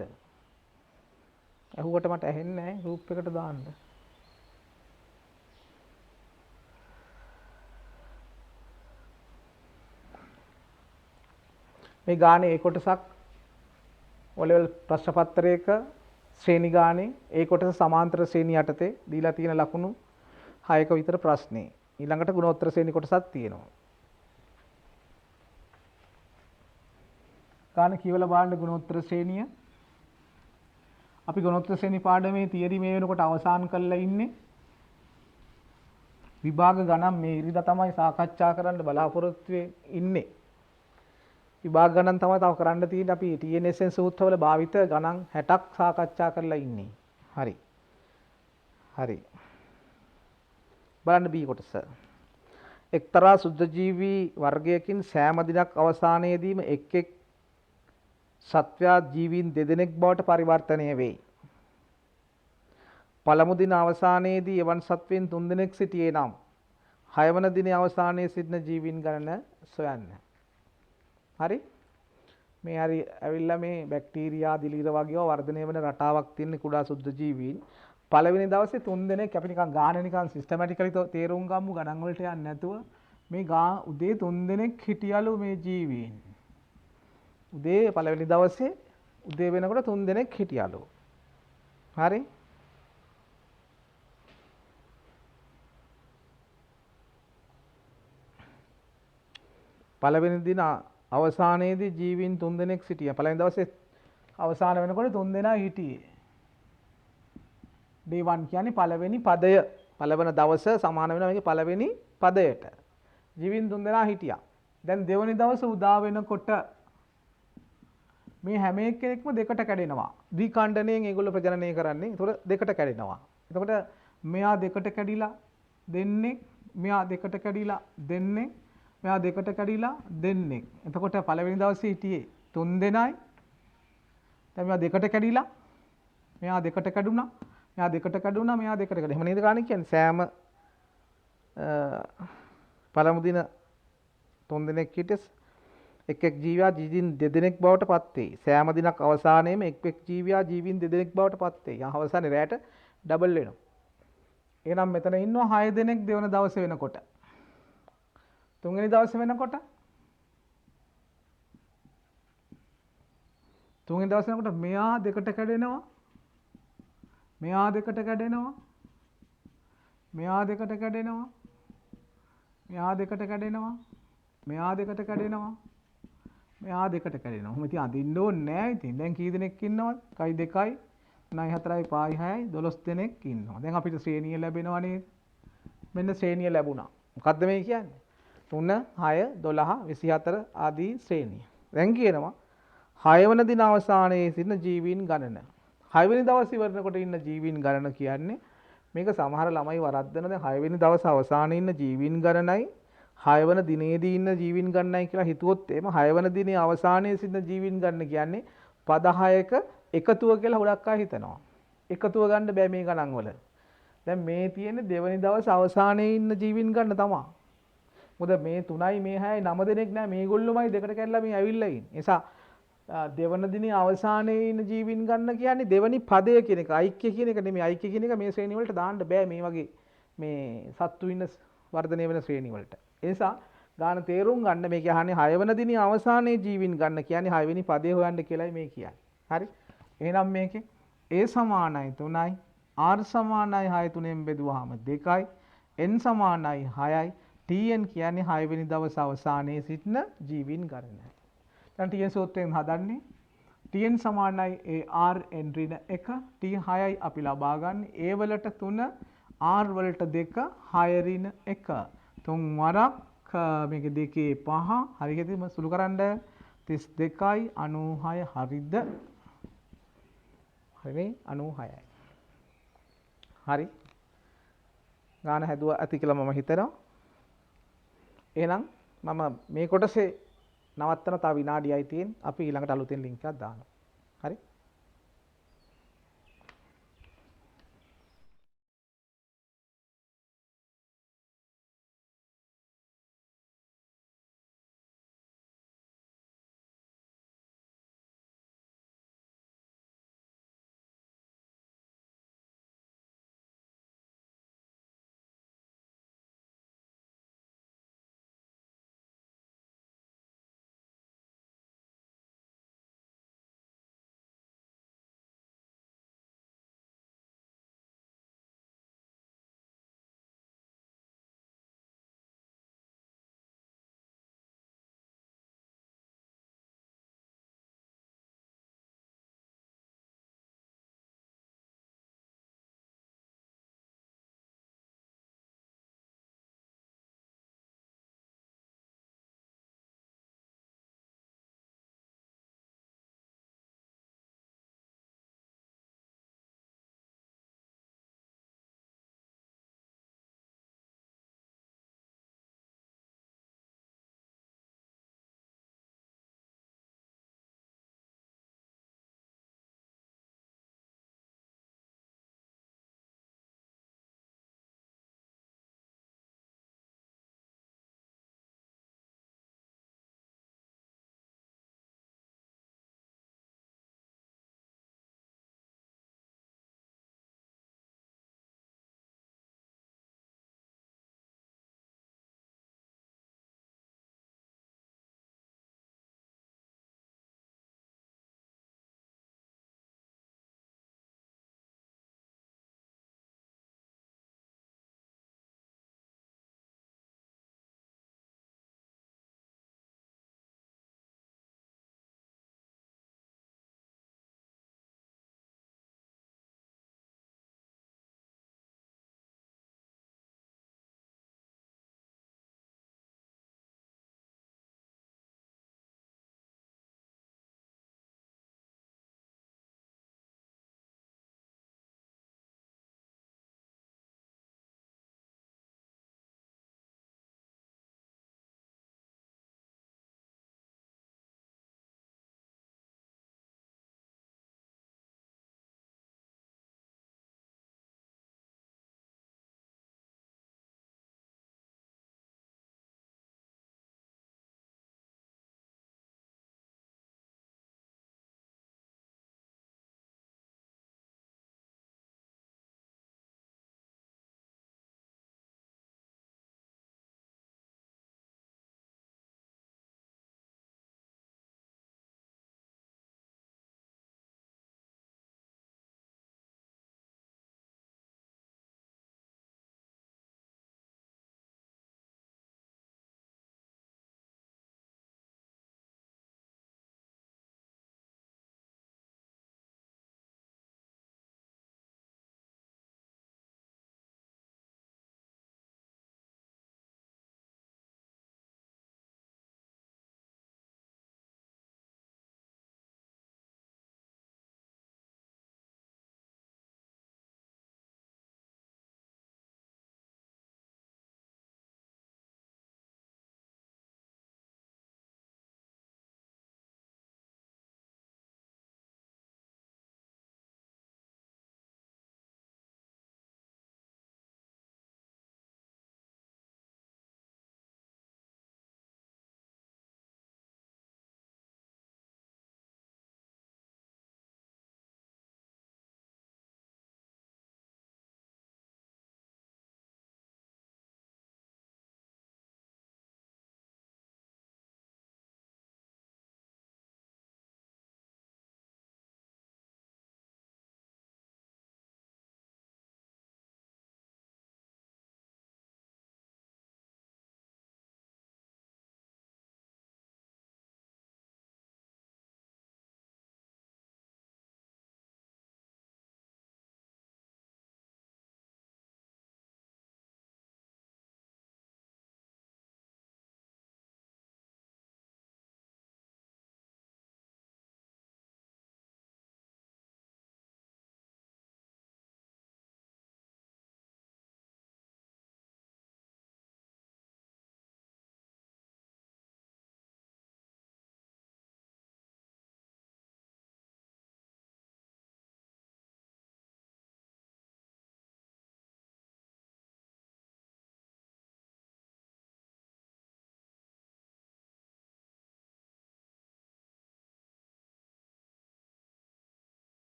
ඇහුවට මට ඇහෙන්නේ නැහැ ගෲප් එකට දාන්න මේ ගානේ ඒ කොටසක් ඔලෙවල් ප්‍රශ්න පත්‍රයක ශ්‍රේණි ගානේ ඒ කොටස සමාන්තර ශ්‍රේණිය යටතේ දීලා තියෙන ලකුණු 6ක විතර ප්‍රශ්නේ ඊළඟට ගුණෝත්තර ශ්‍රේණි කොටසක් තියෙනවා. ගාන කියවලා බලන්න ගුණෝත්තර ශ්‍රේණිය. අපි ගුණෝත්තර ශ්‍රේණි පාඩමේ තියරි මේ වෙනකොට අවසන් කරලා ඉන්නේ. විභාග ගණන් මේ ඉරිදා තමයි සාකච්ඡා කරන්න බලාපොරොත්තු ඉන්නේ. විභාග ගණන් තමයි තව කරන්න තියෙන්නේ. අපි TNSN සූත්‍රවල භාවිත ගණන් 60ක් සාකච්ඡා කරලා ඉන්නේ. හරි. හරි. බලන්න B කොටස. එක්තරා සුද්ධජීවී වර්ගයකින් සෑම දිනක් අවසානයේදීම එක් එක් සත්වයා ජීවීන් දෙදෙනෙක් බවට පරිවර්තනය වෙයි. පළමු දින අවසානයේදී එවන් සත්වයන් 3 දෙනෙක් සිටියේ නම් 6 වන දිනේ අවසානයේ සිටින ජීවීන් ගණන සොයන්න. හරි? මේ හරි ඇවිල්ලා මේ බැක්ටීරියා දිලීර වගේ වර්ධනය වෙන රටාවක් තියෙන කුඩා සුද්ධජීවීන් පළවෙනි දවසේ 3 දෙනෙක් අපි නිකන් ගාන නිකන් සිස්ටමැටිකලි තේරුම් ගමු ගණන් වලට යන්නේ නැතුව මේ උදේ 3 දෙනෙක් හිටියලු මේ ජීවීන්. උදේ පළවෙනි දවසේ උදේ වෙනකොට 3 දෙනෙක් හිටියලු. හරි? පළවෙනි දින අවසානයේදී ජීවීන් 3 දෙනෙක් සිටියා. පළවෙනි දවසේ අවසාන වෙනකොට 3 දෙනා හිටියේ. day 1 කියන්නේ පළවෙනි පදය පළවෙනි දවස සමාන වෙනවා මේකේ පළවෙනි පදයට ජීවීන් 3 දෙනා හිටියා දැන් දෙවෙනි දවස උදා වෙනකොට මේ හැම එක්කෙනෙක්ම දෙකට කැඩෙනවා ද්විඛණ්ඩණයෙන් ඒගොල්ලෝ ප්‍රජනනය කරන්නේ ඒතකොට දෙකට කැඩෙනවා එතකොට මෙයා දෙකට කැඩිලා දෙන්නේ මෙයා දෙකට කැඩිලා දෙන්නේ මෙයා දෙකට කැඩිලා දෙන්නේ එතකොට පළවෙනි දවසේ හිටියේ 3 දෙනයි දැන් මෙයා දෙකට කැඩිලා මෙයා දෙකට කැඩුනා මෙයා දෙකට කැඩුනා මෙයා දෙකට කැඩුනා. එහෙම නේද ගානේ කියන්නේ සෑම පළමු දින 3 දිනක් හිටියස් එක් එක් ජීවියා ජීවීන් 2 දෙනෙක් බවට පත් වෙයි. සෑම දිනක් අවසානයේම එක් එක් ජීවියා ජීවීන් 2 දෙනෙක් බවට පත් වෙයි. අවසානයේ රැට ඩබල් වෙනවා. එහෙනම් මෙතන ඉන්නවා 6 දෙනෙක් දෙවන දවසේ වෙනකොට. තුන්වෙනි දවසේ වෙනකොට තුන්වෙනි දවසේ වෙනකොට මෙයා දෙකට කැඩෙනවා මෙයා දෙකට කැඩෙනවා මෙයා දෙකට කැඩෙනවා මෙහා දෙකට කැඩෙනවා. මෙහා දෙකට කැඩෙනවා. මෙහා දෙකට කැඩෙනවා. ඔහොම ඉතින් අදින්න ඕනේ නෑ ඉතින්. දැන් කී දෙනෙක් ඉන්නවද? 1 2 9 4 5 6 12 දෙනෙක් ඉන්නවා. දැන් අපිට ශ්‍රේණිය ලැබෙනවා නේද? මෙන්න ශ්‍රේණිය ලැබුණා. මොකද්ද මේ කියන්නේ? 3 6 12 24 ආදී ශ්‍රේණිය. දැන් කියනවා 6 වෙනි දින අවසානයේ සිටින ජීවීන් ගණන. 6 වෙනි දවස් ඉවරනකොට ඉන්න ජීවීන් ගණන කියන්නේ මේක සමහර ළමයි වරද්දන දැන් 6 වෙනි දවස් අවසානයේ ඉන්න ජීවීන් ගණනයි 6 වෙනි දිනේදී ඉන්න ජීවීන් ගණනයි කියලා හිතුවොත් එහෙම 6 වෙනි දිනේ අවසානයේ සිටින ජීවීන් ගණන කියන්නේ පද 6ක එකතුව කියලා හුඟක් අය හිතනවා. එකතුව ගන්න බෑ මේ ගණන් වල. දැන් මේ තියෙන්නේ දෙවෙනි දවස් අවසානයේ ඉන්න ජීවීන් ගන්න තමයි. මොකද මේ 3යි මේ 6යි 9 දෙනෙක් නෑ මේගොල්ලෝමයි දෙකට කැඩලා මේ ඇවිල්ලා ඉන්නේ. ඒ නිසා දෙවන දිනේ අවසානයේ ඉන්න ජීවීන් ගන්න කියන්නේ දෙවනි පදය කියන එක. ඓක්‍ය කියන එක නෙමෙයි. ඓක්‍ය කියන එක මේ ශ්‍රේණිය වලට දාන්න බෑ මේ වගේ මේ සත්තු ඉන්න වර්ධනය වෙන ශ්‍රේණි වලට. ඒ නිසා ගාන තේරුම් ගන්න මේක අහන්නේ 6 වෙනි දිනේ අවසානයේ ජීවීන් ගන්න කියන්නේ 6 වෙනි පදේ හොයන්න කියලායි මේ කියන්නේ. හරි. එහෙනම් මේකේ A සමානයි 3යි R සමානයි 6 3ෙන් බෙදුවාම 2යි N සමානයි 6යි Tn කියන්නේ 6 වෙනි දවස් අවසානයේ සිටින ජීවීන් ගණනයි. දැන් Tn සූත්‍රයෙන් හදන්නේ Tn සමානයි AR N ඍණ 1 T 6යි අපි ලබා ගන්න A වලට 3 R වලට 2 6 ඍණ 1 තුන් වරක් මේක දෙකේ 5 හරියට මම සුළු කරන්න 32යි 96 හරිද හරි 96යි හරි ගාන හැදුවා ඇති කියලා මම හිතනවා එහෙනම් මම මේ කොටසේ නවත්තන තව විනාඩියයි තියෙන්නේ අපි ඊළඟට අලුතෙන් ලින්ක් එකක් දානවා හරි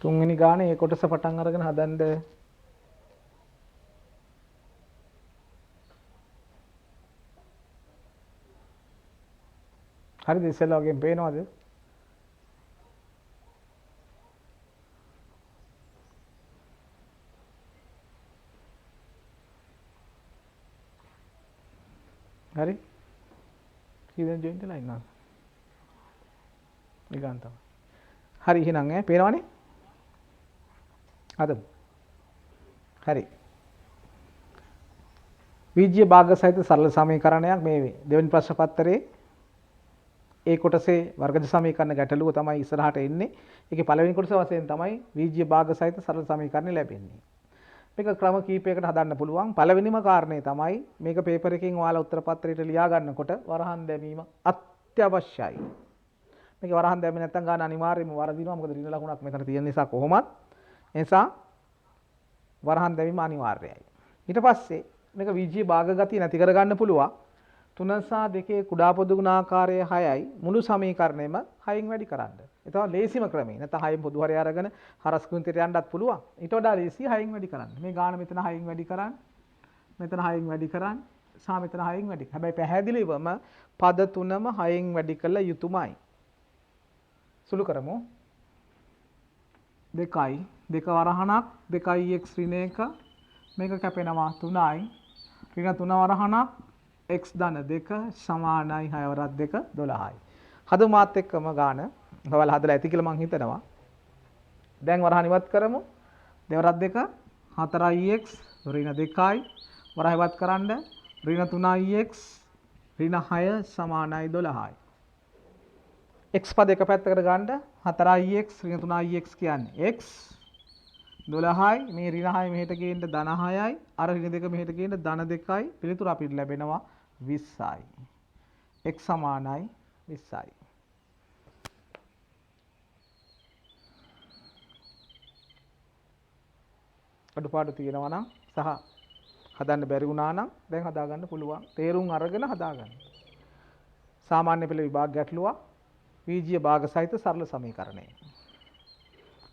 තුන්වෙනි ගානේ ඒ කොටස පටන් අරගෙන හදන්න. හරිද ඉස්සෙල්ලා වගේම පේනවද? හරි කීයෙන් ජොයින් වෙලා ඉන්නවා නිකන් තමයි. හරි එහෙනම් ඈ පේනවනේ අද හරි බීජීය භාග සහිත සරල සමීකරණයක් මේ දෙවෙනි ප්‍රශ්න පත්‍රයේ ඒ කොටසේ වර්ගජ සමීකරණ ගැටලුව තමයි ඉස්සරහට එන්නේ. ඒකේ පළවෙනි කොටස වශයෙන් තමයි බීජීය භාග සහිත සරල සමීකරණ ලැබෙන්නේ. මේක ක්‍රම කීපයකට හදන්න පුළුවන්. පළවෙනිම කාරණේ තමයි මේක පේපර් එකකින් ඔයාලා උත්තර පත්‍රයට ලියා ගන්නකොට වරහන් දැමීම අත්‍යවශ්‍යයි. මේක වරහන් දැම්මේ නැත්නම් ගන්න අනිවාර්යයෙන්ම වරදිනවා. මොකද ඍණ ලකුණක් මෙතන තියෙන නිසා කොහොමත්. ඒ නිසා වරහන් දැමීම අනිවාර්යයි. ඊට පස්සේ මේක බීජීය භාග ගතිය නැති කරගන්න පුළුවන්. 3 සහ 2 කුඩා පොදු ගුණාකාරය 6යි මුළු සමීකරණයම 6න් වැඩි කරන්න. ඒ තමයි ලේසිම ක්‍රමය. නැත්නම් 6න් පොදු හරය අරගෙන හරස් ගුණිතයට යන්නත් පුළුවන්. ඊට වඩා ලේසි 6න් වැඩි කරන්න. මේ ගාන මෙතන 6න් වැඩි කරන්න. මෙතන 6න් වැඩි කරන්න. සහ මෙතන 6න් වැඩි. හැබැයි පැහැදිලිවම පද තුනම 6න් වැඩි කළ යුතුමයි. සුළු කරමු. 2යි 2 වරහණක් 2ix ඍණ 1 මේක කැපෙනවා 3යි ඍණ 3 වරහණක් x ධන 2 සමානයි 6 වරක් 2 12යි. හදමු මාත් එක්කම ගාන. ඔයාලා හදලා ඇති කියලා මං හිතනවා. දැන් වරහන් ඉවත් කරමු. 2 වරක් 2 4ix ඍණ 2යි වරහ ඉවත් කරන්න ඍණ 3ix ඍණ 6 සමානයි 12යි. x පද එක පැත්තකට ගන්න 4ix ඍණ 3ix කියන්නේ x 12යි මේ ඍණ 6 මෙහෙට ගේන්න ධන 6යි අර ඍණ 2 මෙහෙට ගේන්න ධන 2යි පිළිතුර අපිට ලැබෙනවා 20යි. x සමානයි 20යි. අඩුපාඩු තියෙනවා නම් සහ හදන්න බැරි වුණා නම් දැන් හදා ගන්න පුළුවන්. තේරුම් අරගෙන හදා ගන්න. සාමාන්‍ය පෙළ විභාග ගැටලුවක් බීජීය භාග සහිත සරල සමීකරණය.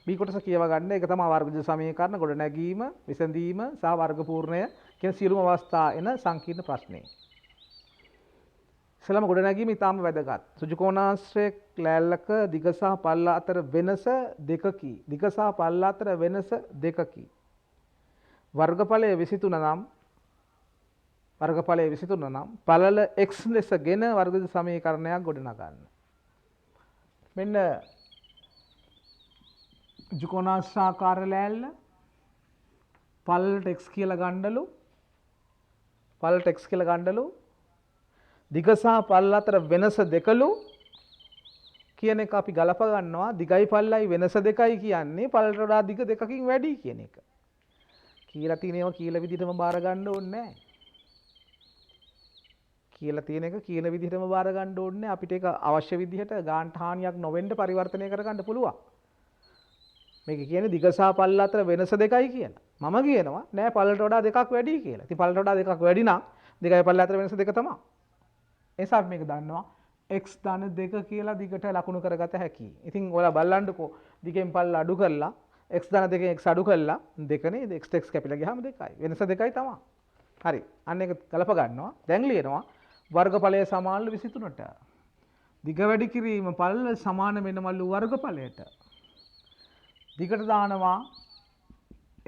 B කොටස කියව ගන්න. ඒක තමයි වර්ගජ සමීකරණ ගොඩ නැගීම, විසඳීම සහ වර්ග පූර්ණය කියන සියලුම අවස්ථා එන සංකීර්ණ ප්‍රශ්නේ. ඉස්සෙල්ලාම ගොඩ නැගීම ඉතාම වැදගත්. සුජුකෝණාශ්‍රය ලෑල්ලක දිග සහ පල්ල අතර වෙනස දෙකකි. දිග සහ පල්ල අතර වෙනස දෙකකි. වර්ගඵලය 23 නම් පළල x ලෙසගෙන වර්ගජ සමීකරණයක් ගොඩනගන්න. මෙන්න ජුකෝණාශ්‍රාකාර ලෑල්ල පළලට x කියලා ගන්නලු දිග සහ පළල අතර වෙනස දෙකලු කියන එක අපි ගලප ගන්නවා. දිගයි පළලයි වෙනස දෙකයි කියන්නේ පළලට වඩා දිග දෙකකින් වැඩි කියන එක. කියලා තියෙන ඒවා කියලා විදිහටම බාර ගන්න ඕනේ නැහැ. කියලා තියෙන එක කියන විදිහටම බාර ගන්න ඕනේ නැහැ. අපිට ඒක අවශ්‍ය විදිහට ගාන්ට හානියක් නොවෙන්න පරිවර්තනය කරගන්න පුළුවන්. මේක කියන්නේ දිග සහ පළල අතර වෙනස දෙකයි කියලා. මම කියනවා නෑ පළලට වඩා දෙකක් වැඩි කියලා. ඉතින් පළලට වඩා දෙකක් වැඩි නම් දිගයි පළල අතර වෙනස දෙක තමයි. ඒ නිසා මේක දන්නවා x ධන 2 කියලා දිගට ලකුණු කරගත හැකියි. ඉතින් ඔයාලා බලන්නකෝ දිගෙන් පළල අඩු කරලා x ධන 2 x අඩු කරලා දෙකනේ x x කැපිලා ගියාම දෙකයි. වෙනස දෙකයි තමයි. හරි. අන්න ඒක ගලප ගන්නවා. දැන් ලියනවා වර්ගඵලය සමානලු 23ට. දිග වැඩි කිරීම පළල සමාන වෙනමලු වර්ගඵලයට. දිගට දානවා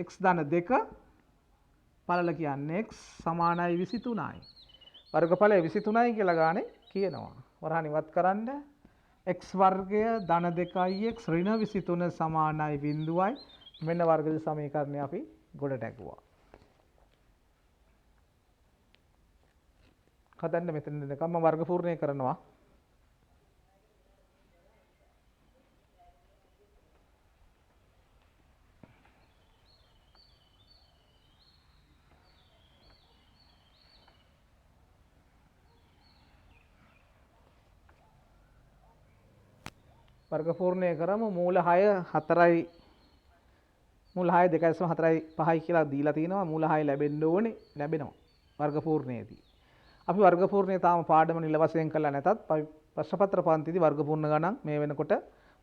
x ධන 2 පළල කියන්නේ x සමානයි 23යි. වර්ගඵලය 23යි කියලා ගානේ කියනවා. වරහන් ඉවත් කරන්න x වර්ගය ධන 2යි x ඍණ 23 සමානයි 0යි. මෙන්න වර්ගජ සමීකරණය අපි ගොඩ නැගුවා. හදන්න මෙතන දෙකම මම වර්ග පූර්ණය කරනවා. වර්ග පූර්ණය කරමු. මූල 6 4යි මූල 6 2.4යි 5යි කියලා දීලා තිනවා. මූල 6 ලැබෙන්න ඕනේ. ලැබෙනවා වර්ග පූර්ණයේදී. අපි වර්ග පූර්ණය තාම පාඩම නිල වශයෙන් කළා නැතත් ප්‍රශ්න පත්‍ර පන්තිදී වර්ග පූර්ණ ගණන් මේ වෙනකොට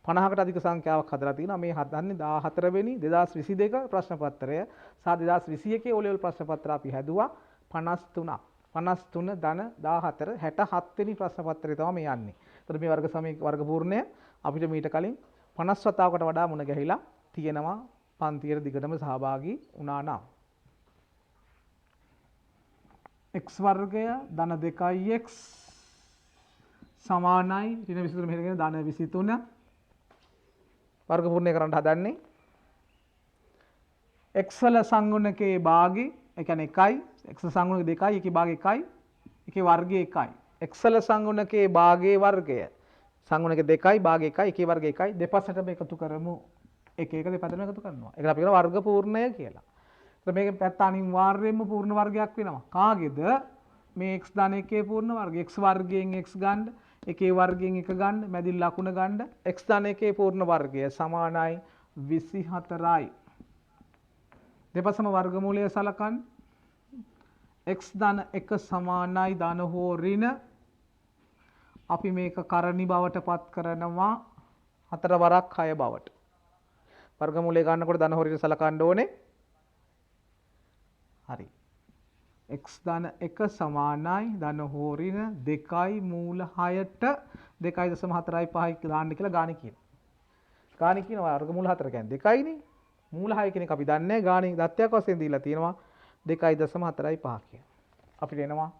50කට අධික සංඛ්‍යාවක් හදලා තියෙනවා. මේ හදන්නේ 14 වෙනි 2022 ප්‍රශ්න පත්‍රය සහ 2021 O level ප්‍රශ්න පත්‍ර අපි හැදුවා 53ක්. 53 ධන 14 67 වෙනි ප්‍රශ්න පත්‍රය තමයි මේ යන්නේ. ඒතර මේ වර්ග සමී වර්ග පූර්ණය අපිට මීට කලින් 50 වතාවකට වඩා මුණ ගැහිලා තියෙනවා පන්තියේ දිගටම සහභාගී වුණා නම්. x වර්ගය ධන 2x සමානයි ඍණ 23 මෙහෙරගෙන ධන 23 වර්ග පූර්ණය කරන්න හදන්නේ. x වල සංගුණකයේ භාගය ඒ කියන්නේ 1යි x සංගුණක 2යි එකේ භාගය 1යි එකේ වර්ගය 1යි. x වල සංගුණකයේ භාගයේ වර්ගය සංගුණක 2යි භාගය 1යි එකේ වර්ගය 1යි දෙපසටම එකතු කරමු. එක එක දෙපැත්තම එකතු කරනවා. ඒකට අපි කියනවා වර්ග පූර්ණය කියලා. ඒත් මේකේ පැත්ත අනිවාර්යයෙන්ම පූර්ණ වර්ගයක් වෙනවා. කාගේද? මේ x ධන 1 පූර්ණ වර්ගය. x වර්ගයෙන් x ගන්න, එකේ වර්ගයෙන් 1 ගන්න, මැදින් ලකුණ ගන්න. x ධන 1 පූර්ණ වර්ගය සමානයි 24යි. දෙපසම වර්ගමූලය සලකන්න. x ධන 1 සමානයි ධන හෝ ඍණ අපි මේක කරණි බවට පත් කරනවා 4 වරක් 6 බවට. වර්ගමූලය ගන්නකොට ධන හෝ ඍණ සලකන්න ඕනේ. හරි. x ධන 1 සමානයි ධන හෝ ඍණ 2යි මූල 6ට 2.45 දාන්න කියලා ගාණි කියනවා. ගාණි කියනවා වර්ගමූල 4 කියන්නේ 2යිනේ. මූල 6 කියන එක අපි දන්නේ නැහැ. ගාණි දත්තයක් වශයෙන් දීලා තියෙනවා 2.45 කියන. අපිට එනවා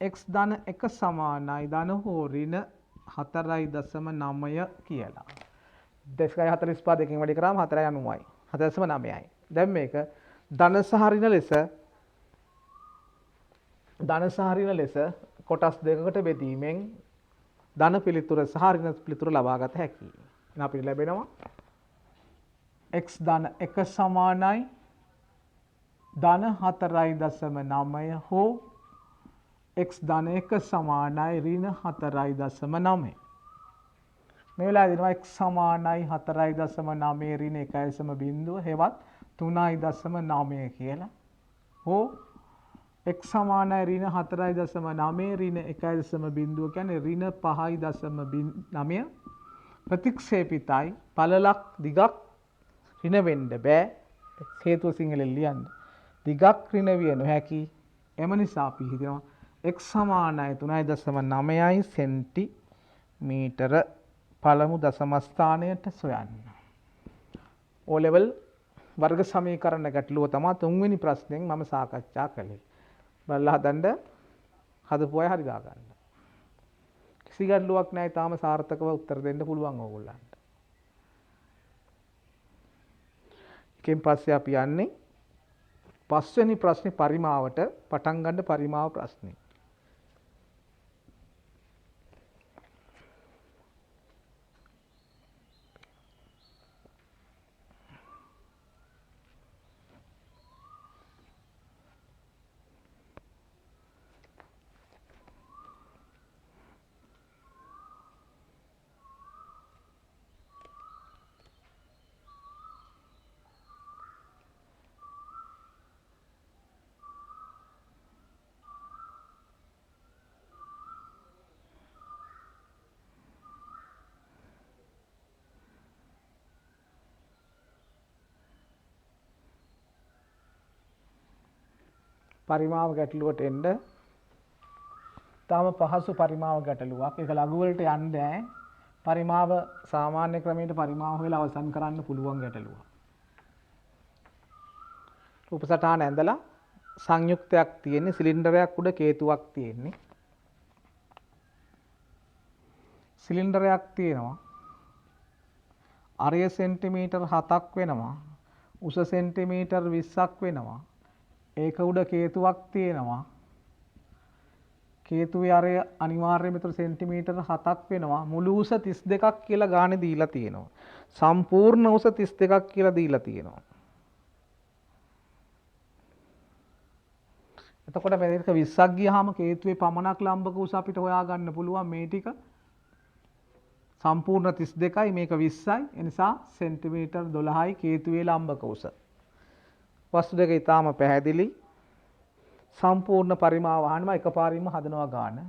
x ධන 1 සමානයි ධන හෝ ඍණ 4.9 කියලා. 2.45 දෙකෙන් වැඩි කරාම 4.9යි. 4.9යි. දැන් මේක ධන සහ ඍණ ලෙස කොටස් දෙකකට බෙදීමෙන් ධන පිළිතුර සහ ඍණ පිළිතුර ලබා ගත හැකියි. එහෙනම් අපිට ලැබෙනවා x ධන 1 සමානයි ධන 4.9 හෝ x ධන 1 සමානයි ඍණ 4.9. මේ වෙලාවේ දෙනවා x සමානයි 4.9 ඍණ 1.0 හෙවත් 3.9 කියලා. හෝ x සමානයි ඍණ 4.9 ඍණ 1.0 කියන්නේ ඍණ 5.9 ප්‍රතික්ෂේපිතයි පළලක් දිගක් ඍණ වෙන්න බෑ. හේතුව සිංහලෙන් ලියන්න. දිගක් ඍණ විය නොහැකි. එම නිසා අපි හිතනවා x සමානයි 3.9යි සෙන්ටිමීටර පළමු දශම ස්ථානයට සොයන්න. O level වර්ග සමීකරණ ගැටලුව තමයි තුන්වෙනි ප්‍රශ්නෙන් මම සාකච්ඡා කළේ. බලලා හදන්න හදපු අය හරි දාගන්න. කිසි ගැටලුවක් නැහැ. තාම සාර්ථකව උත්තර දෙන්න පුළුවන් ඕගොල්ලන්ට. එකෙන් පස්සේ අපි යන්නේ පස්වෙනි ප්‍රශ්නේ පරිමාවට පටන් ගන්න පරිමාව ප්‍රශ්නේ. පරිමාව ගැටලුවට එන්න තාම පහසු පරිමාව ගැටලුවක්. ඒක ලඝු වලට යන්නේ නැහැ. පරිමාව සාමාන්‍ය ක්‍රමයට පරිමාව හොයලා අවසන් කරන්න පුළුවන් ගැටලුවක්. උපසටහන ඇඳලා සංයුක්තයක් තියෙන්නේ සිලින්ඩරයක් උඩ කේතුවක් තියෙන්නේ. සිලින්ඩරයක් තියෙනවා. අරය සෙන්ටිමීටර් 7ක් වෙනවා. උස සෙන්ටිමීටර් 20ක් වෙනවා. ඒක උඩ කේතුවක් තියෙනවා. කේතුවේ අරය අනිවාර්යයෙන් මෙතන සෙන්ටිමීටර් 7ක් වෙනවා. මුළු උස 32ක් කියලා ගානේ දීලා තියෙනවා. සම්පූර්ණ උස 32ක් කියලා දීලා තියෙනවා. එතකොට මේක 20ක් ගියාම කේතුවේ පමණක් ලම්බක උස අපිට හොයාගන්න පුළුවන් මේ ටික. සම්පූර්ණ 32යි මේක 20යි. ඒ නිසා සෙන්ටිමීටර් 12යි කේතුවේ ලම්බක උස. වස්තු දෙක ඊටාම පැහැදිලි. සම්පූර්ණ පරිමාව අහන්නම එකපාරින්ම හදනවා ගන්න.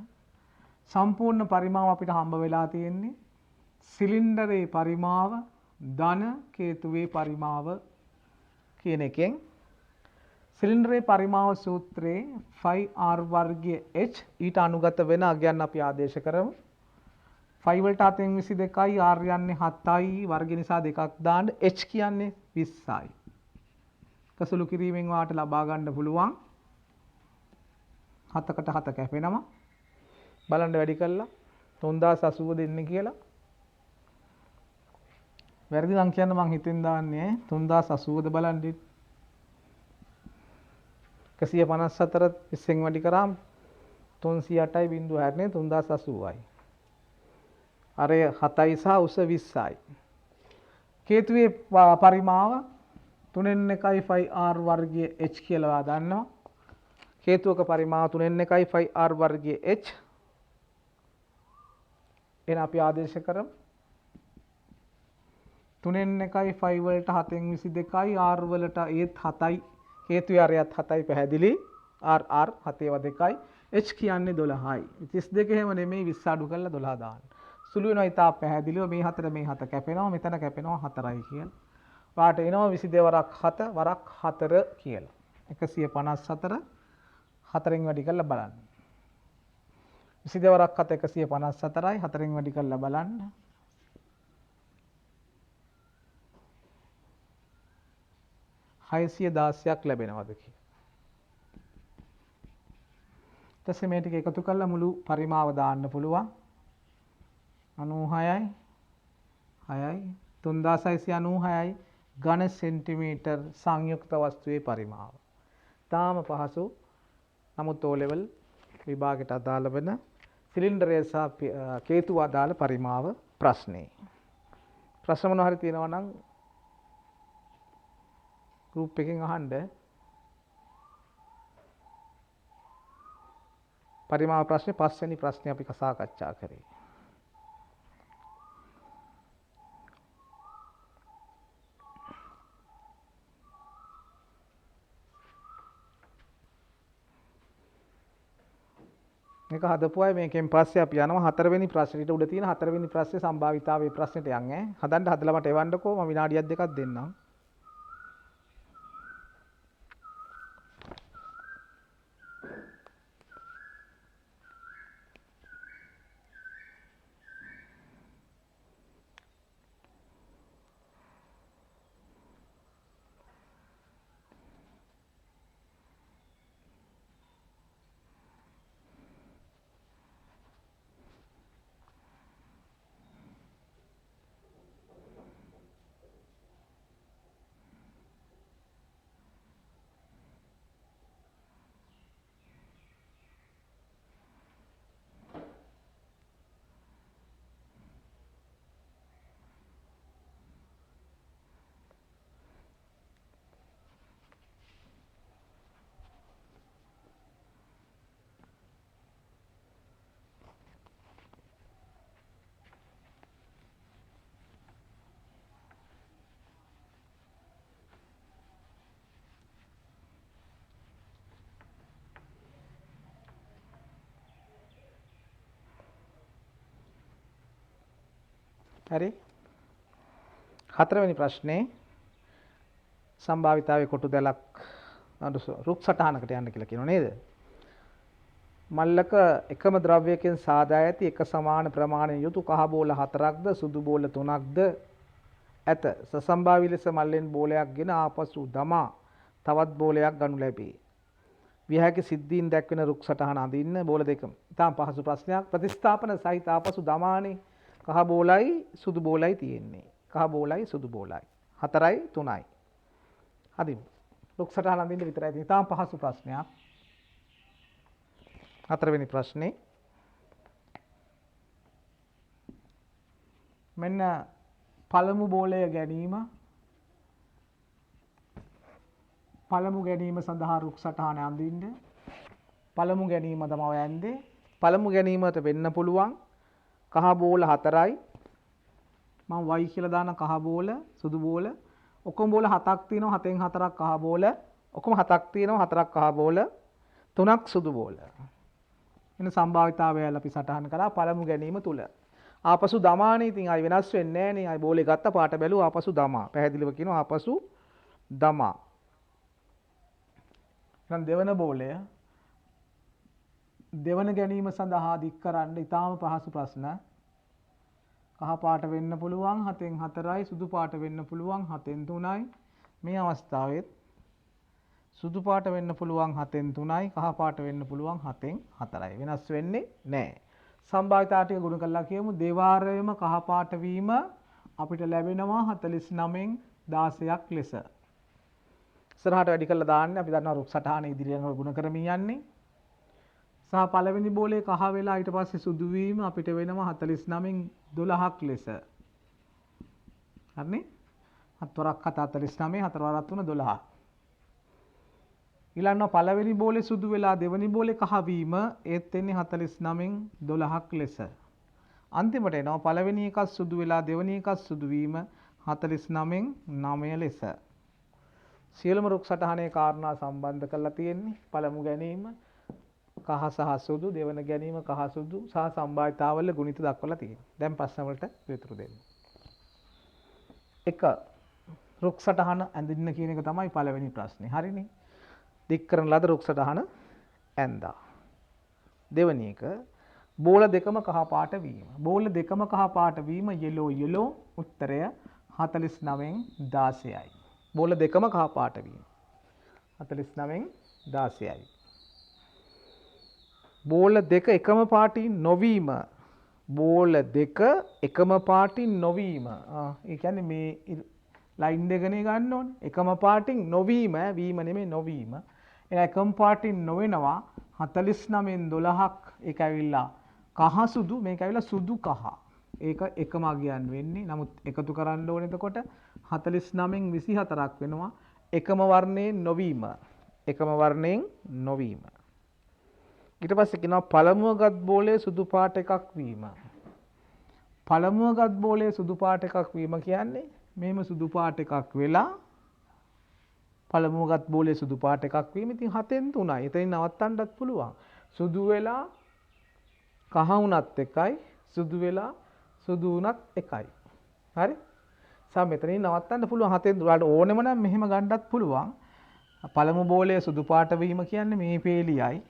සම්පූර්ණ පරිමාව අපිට හම්බ වෙලා තියෙන්නේ සිලින්ඩරේ පරිමාව ධන කේතුවේ පරිමාව කියන එකෙන් සිලින්ඩරේ පරිමාව සූත්‍රයේ 5r වර්ගය h ඊට අනුගත වෙන අගයන් අපි ආදේශ කරමු. 5 වලට 7න් 22යි r යන්නේ 7යි වර්ග නිසා දෙකක් දාන්න h කියන්නේ 20යි. කසුළු කිරීමෙන් වාට ලබා ගන්න පුළුවන් 7කට 7 කැපෙනවා. බලන්න වැඩි කළා 3080 දෙන්නේ කියලා. වැරදි නම් කියන්න මං හිතෙන් දාන්නේ 3080ද බලන්න. 154 20න් වැඩි කරාම 308යි බිංදුව හැරෙන්නේ 3080යි. අර 7යි සහ උස 20යි. කේතුවේ පරිමාව 3n 1යි 5r වර්ගයේ h කියලා දන්නවා. කේතුවක පරිමාව 3n 1යි 5r වර්ගයේ h. එන අපි ආදේශ කරමු 3n 1යි 5 වලට 7න් 22යි r වලට ඒත් 7යි. කේතුවේ අරයත් 7යි පැහැදිලි. r 7 2යි h කියන්නේ 12යි. 32 එහෙම නෙමෙයි 20 අඩු කරලා 12 දාන්න. සුළු වෙනවා ඉතා පැහැදිලිව මේ 4 මේ 7 කැපෙනවා මෙතන කැපෙනවා 4යි කියලා. වාට එනවා 22 වරක් 7 වරක් 4 කියලා. 154 4න් වැඩි කරලා බලන්න. 22 වරක් 7 154යි 4න් වැඩි කරලා බලන්න. 616ක් ලැබෙනවද කියලා. ඊට පස්සේ මේ ටික එකතු කරලා මුළු පරිමාව දාන්න පුළුවන්. 96යි 6යි 3696යි ඝන සෙන්ටිමීටර් සංයුක්ත වස්තුවේ පරිමාව. තාම පහසු. නමුත් O level විභාගයට අදාළ වෙන සිලින්ඩරය සහ කේතුව අදාළ පරිමාව ප්‍රශ්නේ. ප්‍රශ්න මොනවා හරි තියෙනවා නම් ගෲප් එකෙන් අහන්න. පරිමාව ප්‍රශ්නේ පස්වෙනි ප්‍රශ්නේ අපි සාකච්ඡා කරේ. මේක හදපු අය මේකෙන් පස්සේ අපි යනවා හතරවෙනි ප්‍රශ්නෙට. උඩ තියෙන හතරවෙනි ප්‍රශ්නේ සම්භාවිතාවයේ ප්‍රශ්නෙට යන් ඈ. හදලා මට එවන්නකෝ මම විනාඩියක් දෙකක් දෙන්නම්. හරි. හතරවෙනි ප්‍රශ්නේ සම්භාවිතාවේ කොටු දැලක් රුක් සටහනකට යන්න කියලා කියනවා නේද? මල්ලක එකම ද්‍රව්‍යයෙන් සාදා ඇති එක සමාන ප්‍රමාණයෙන් යුතු කහ බෝල 4ක්ද සුදු බෝල 3ක්ද ඇත. සසම්භාවී ලෙස මල්ලෙන් බෝලයක්ගෙන ආපසු දමා තවත් බෝලයක් ගනු ලැබේ. විහාරක සිද්ධීන් දැක්වෙන රුක් සටහන අඳින්න බෝල දෙකම. ඉතාම පහසු ප්‍රශ්නයක්. ප්‍රතිස්ථාපන සහිත ආපසු දමානේ කහ බෝලයි සුදු බෝලයි තියෙන්නේ. කහ බෝලයි සුදු බෝලයි 4යි 3යි. හරි. රුක් සටහන අඳින්න විතරයි තියෙන්නේ. ඉතාම පහසු ප්‍රශ්නයක්. හතරවෙනි ප්‍රශ්නේ මෙන්න පළමු බෝලය ගැනීම සඳහා රුක් සටහන අඳින්න. පළමු ගැනීම තමයි යන්නේ. පළමු ගැනීමට වෙන්න පුළුවන් කහ බෝල 4යි. මම y කියලා දාන කහ බෝල සුදු බෝල ඔක්කොම බෝල 7ක් තියෙනවා. 7න් 4ක් කහ බෝල ඔක්කොම 7ක් තියෙනවා. 4ක් කහ බෝල 3ක් සුදු බෝල. එන සම්භාවිතාවය අපි සටහන් කරා පළමු ගැනීම තුල. ආපසු දමානේ. ඉතින් ආයි වෙනස් වෙන්නේ නැහැ නේ. ආයි බෝලේ ගත්ත පාට බැලුවා ආපසු දමා. පැහැදිලිව කියනවා ආපසු දමා. දැන් දෙවන බෝලය දෙවන ගැනීම සඳහා දික් කරන්න ඉතාම පහසු ප්‍රශ්න. කහ පාට වෙන්න පුළුවන් 7න් 4යි, සුදු පාට වෙන්න පුළුවන් 7න් 3යි. මේ අවස්ථාවෙත් සුදු පාට වෙන්න පුළුවන් 7න් 3යි, කහ පාට වෙන්න පුළුවන් 7න් 4යි. වෙනස් වෙන්නේ නැහැ. සම්භාවිතා ටික ගුණ කරලා කියමු. දෙවාරයේම කහ පාට වීම අපිට ලැබෙනවා 49න් 16ක් ලෙස. ඉස්සරහට වැඩි කරලා දාන්න. අපි දන්නවා රුක් සටහන ඉදිරියට ගුණ කරමින් යන්නේ. සහ පළවෙනි බෝලේ කහ වෙලා ඊට පස්සේ සුදු වීම අපිට වෙනවා 49න් 12ක් ලෙස. හරිනේ? 7 වරක් 7 49, 4 වරක් 3 12. ඊළඟ පළවෙනි බෝලේ සුදු වෙලා දෙවෙනි බෝලේ කහ වීම ඒත් වෙන්නේ 49න් 12ක් ලෙස. අන්තිමට එනවා පළවෙනි එකත් සුදු වෙලා දෙවෙනි එකත් සුදු වීම 49න් 9 ලෙස. සියලුම රුක් සටහනේ කාරණා සම්බන්ධ කරලා තියෙන්නේ. පළමු ගැනීම කහ සහ සුදු, දෙවන ගැනීම කහ සුදු සහ සම්භාවිතාවල ගුණිත දක්වලා තියෙනවා. දැන් ප්‍රශ්න වලට පිළිතුරු දෙන්න. 1. රුක් සටහන ඇඳින්න කියන එක තමයි පළවෙනි ප්‍රශ්නේ. හරිනේ. දික් කරන ලද රුක් සටහන ඇඳා. දෙවෙනි එක බෝල දෙකම කහ පාට වීම. බෝල දෙකම කහ පාට වීම yellow උත්තරය 49න් 16යි. බෝල දෙකම කහ පාට වීම 49න් 16යි. බෝල දෙක එකම පාටින් නොවීම. බෝල දෙක එකම පාටින් නොවීම. ඒ කියන්නේ මේ ලයින් දෙකනේ ගන්න ඕනේ. එකම පාටින් නොවීම, වීම නෙමෙයි නොවීම. එකම පාටින් නොවෙනවා 49න් 12ක්. ඒක ඇවිල්ලා කහ සුදු, මේක ඇවිල්ලා සුදු කහ. ඒක එකම අගයන් වෙන්නේ. නමුත් එකතු කරන්න ඕනේ එතකොට 49න් 24ක් වෙනවා. එකම වර්ණයෙන් නොවීම. එකම වර්ණයෙන් නොවීම. ඊට පස්සේ කියනවා පළමුව ගත් බෝලේ සුදු පාට එකක් වීම. පළමුව ගත් බෝලේ සුදු පාට එකක් වීම කියන්නේ මෙහෙම සුදු පාට එකක් වෙලා පළමුව ගත් බෝලේ සුදු පාට එකක් වීම. ඉතින් 7න් 3යි. එතනින් නවත්තන්නත් පුළුවන්. සුදු වෙලා කහ වුණත් එකයි, සුදු වෙලා සුදු වුණත් එකයි. හරි? සම මෙතනින් නවත්තන්න පුළුවන්. 7න් 3ට ඕනෙම නම් මෙහෙම ගන්නත් පුළුවන්. පළමු බෝලේ සුදු පාට වීම කියන්නේ මේ පේලියයි.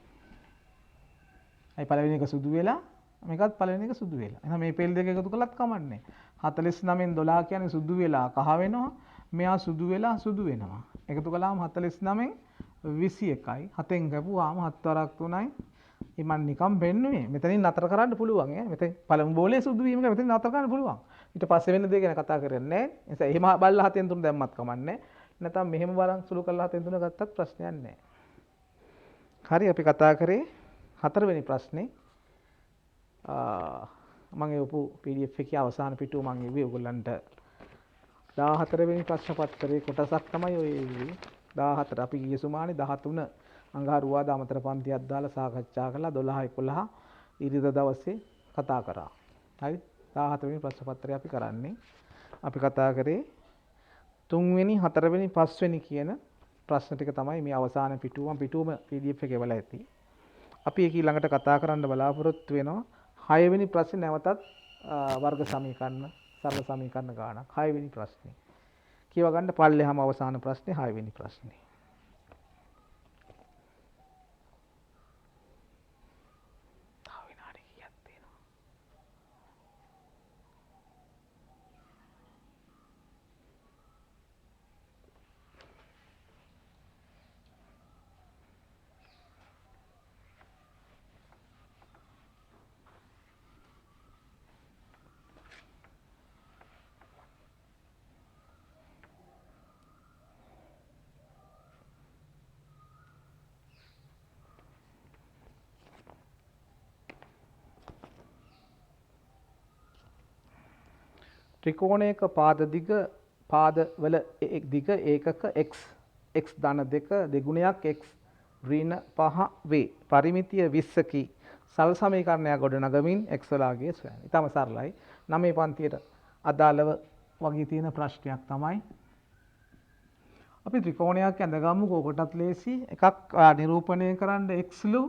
අයි පළවෙනි එක සුදු වෙලා මේකත් පළවෙනි එක සුදු වෙලා. එහෙනම් මේ පේල් දෙක එකතු කළත් කමන්නේ. 49න් 12 කියන්නේ සුදු වෙලා කහ වෙනවා. මෙයා සුදු වෙලා සුදු වෙනවා. එකතු කළාම 49න් 21යි. 7න් ගපුවාම 7 වරක් 3යි. මම නිකම් බෙන්නුවේ. මෙතනින් නතර කරන්න පුළුවන් ඈ. මෙතන පළමු බෝලේ සුදු වීම ගැන මෙතනින් නතර කරන්න පුළුවන්. ඊට පස්සේ වෙන දේ ගැන කතා කරන්නේ නැහැ. ඒ නිසා එහෙම බල්ලා 7න් 3 දැම්මත් කමන්නේ. නැත්නම් මෙහෙම බලන් සුළු කරලා 7න් 3 ගත්තත් ප්‍රශ්නයක් නැහැ. හරි අපි කතා කරේ හතරවෙනි ප්‍රශ්නේ. මම එවපු PDF එකේ අවසාන පිටුව මම එව්වේ ඔයගොල්ලන්ට 14 වෙනි ප්‍රශ්න පත්‍රයේ කොටසක් තමයි ඔය එව්වේ. 14 අපි ගිය සුමානේ 13 අඟහරුවාද අමතර පන්තියක් දාලා සාකච්ඡා කළා. 12 11 ඉරිදා දවසේ කතා කරා. හරි 14 වෙනි ප්‍රශ්න පත්‍රය අපි කරන්නේ. අපි කතා කරේ 3 වෙනි 4 වෙනි 5 වෙනි කියන ප්‍රශ්න ටික තමයි මේ අවසාන පිටුවම PDF එකේ වල ඇති. අපි ඒක ඊළඟට කතා කරන්න බලාපොරොත්තු වෙනවා. 6 වෙනි ප්‍රශ්නේ නැවතත් වර්ග සමීකරණ සරල සමීකරණ ගානක්. 6 වෙනි ප්‍රශ්නේ. කියව ගන්න පල්ලෙහාම අවසාන ප්‍රශ්නේ 6 වෙනි ප්‍රශ්නේ. තව විනාඩි කීයක් තියෙනවද? ත්‍රිකෝණයක පාද වල දිග ඒකක x ධන 2 දෙගුණයක් x ඍණ 5 වේ. පරිමිතිය 20කි. සරල සමීකරණයක් ගොඩනගමින් x වලාගේ සොයන්න. ඊටම සරලයි. 9 පන්තියට අදාළව වගේ තියෙන ප්‍රශ්නයක් තමයි. අපි ත්‍රිකෝණයක් ඇඳගමු කොකටත් ලේසි. එකක් නිරූපණය කරන්න x ලු.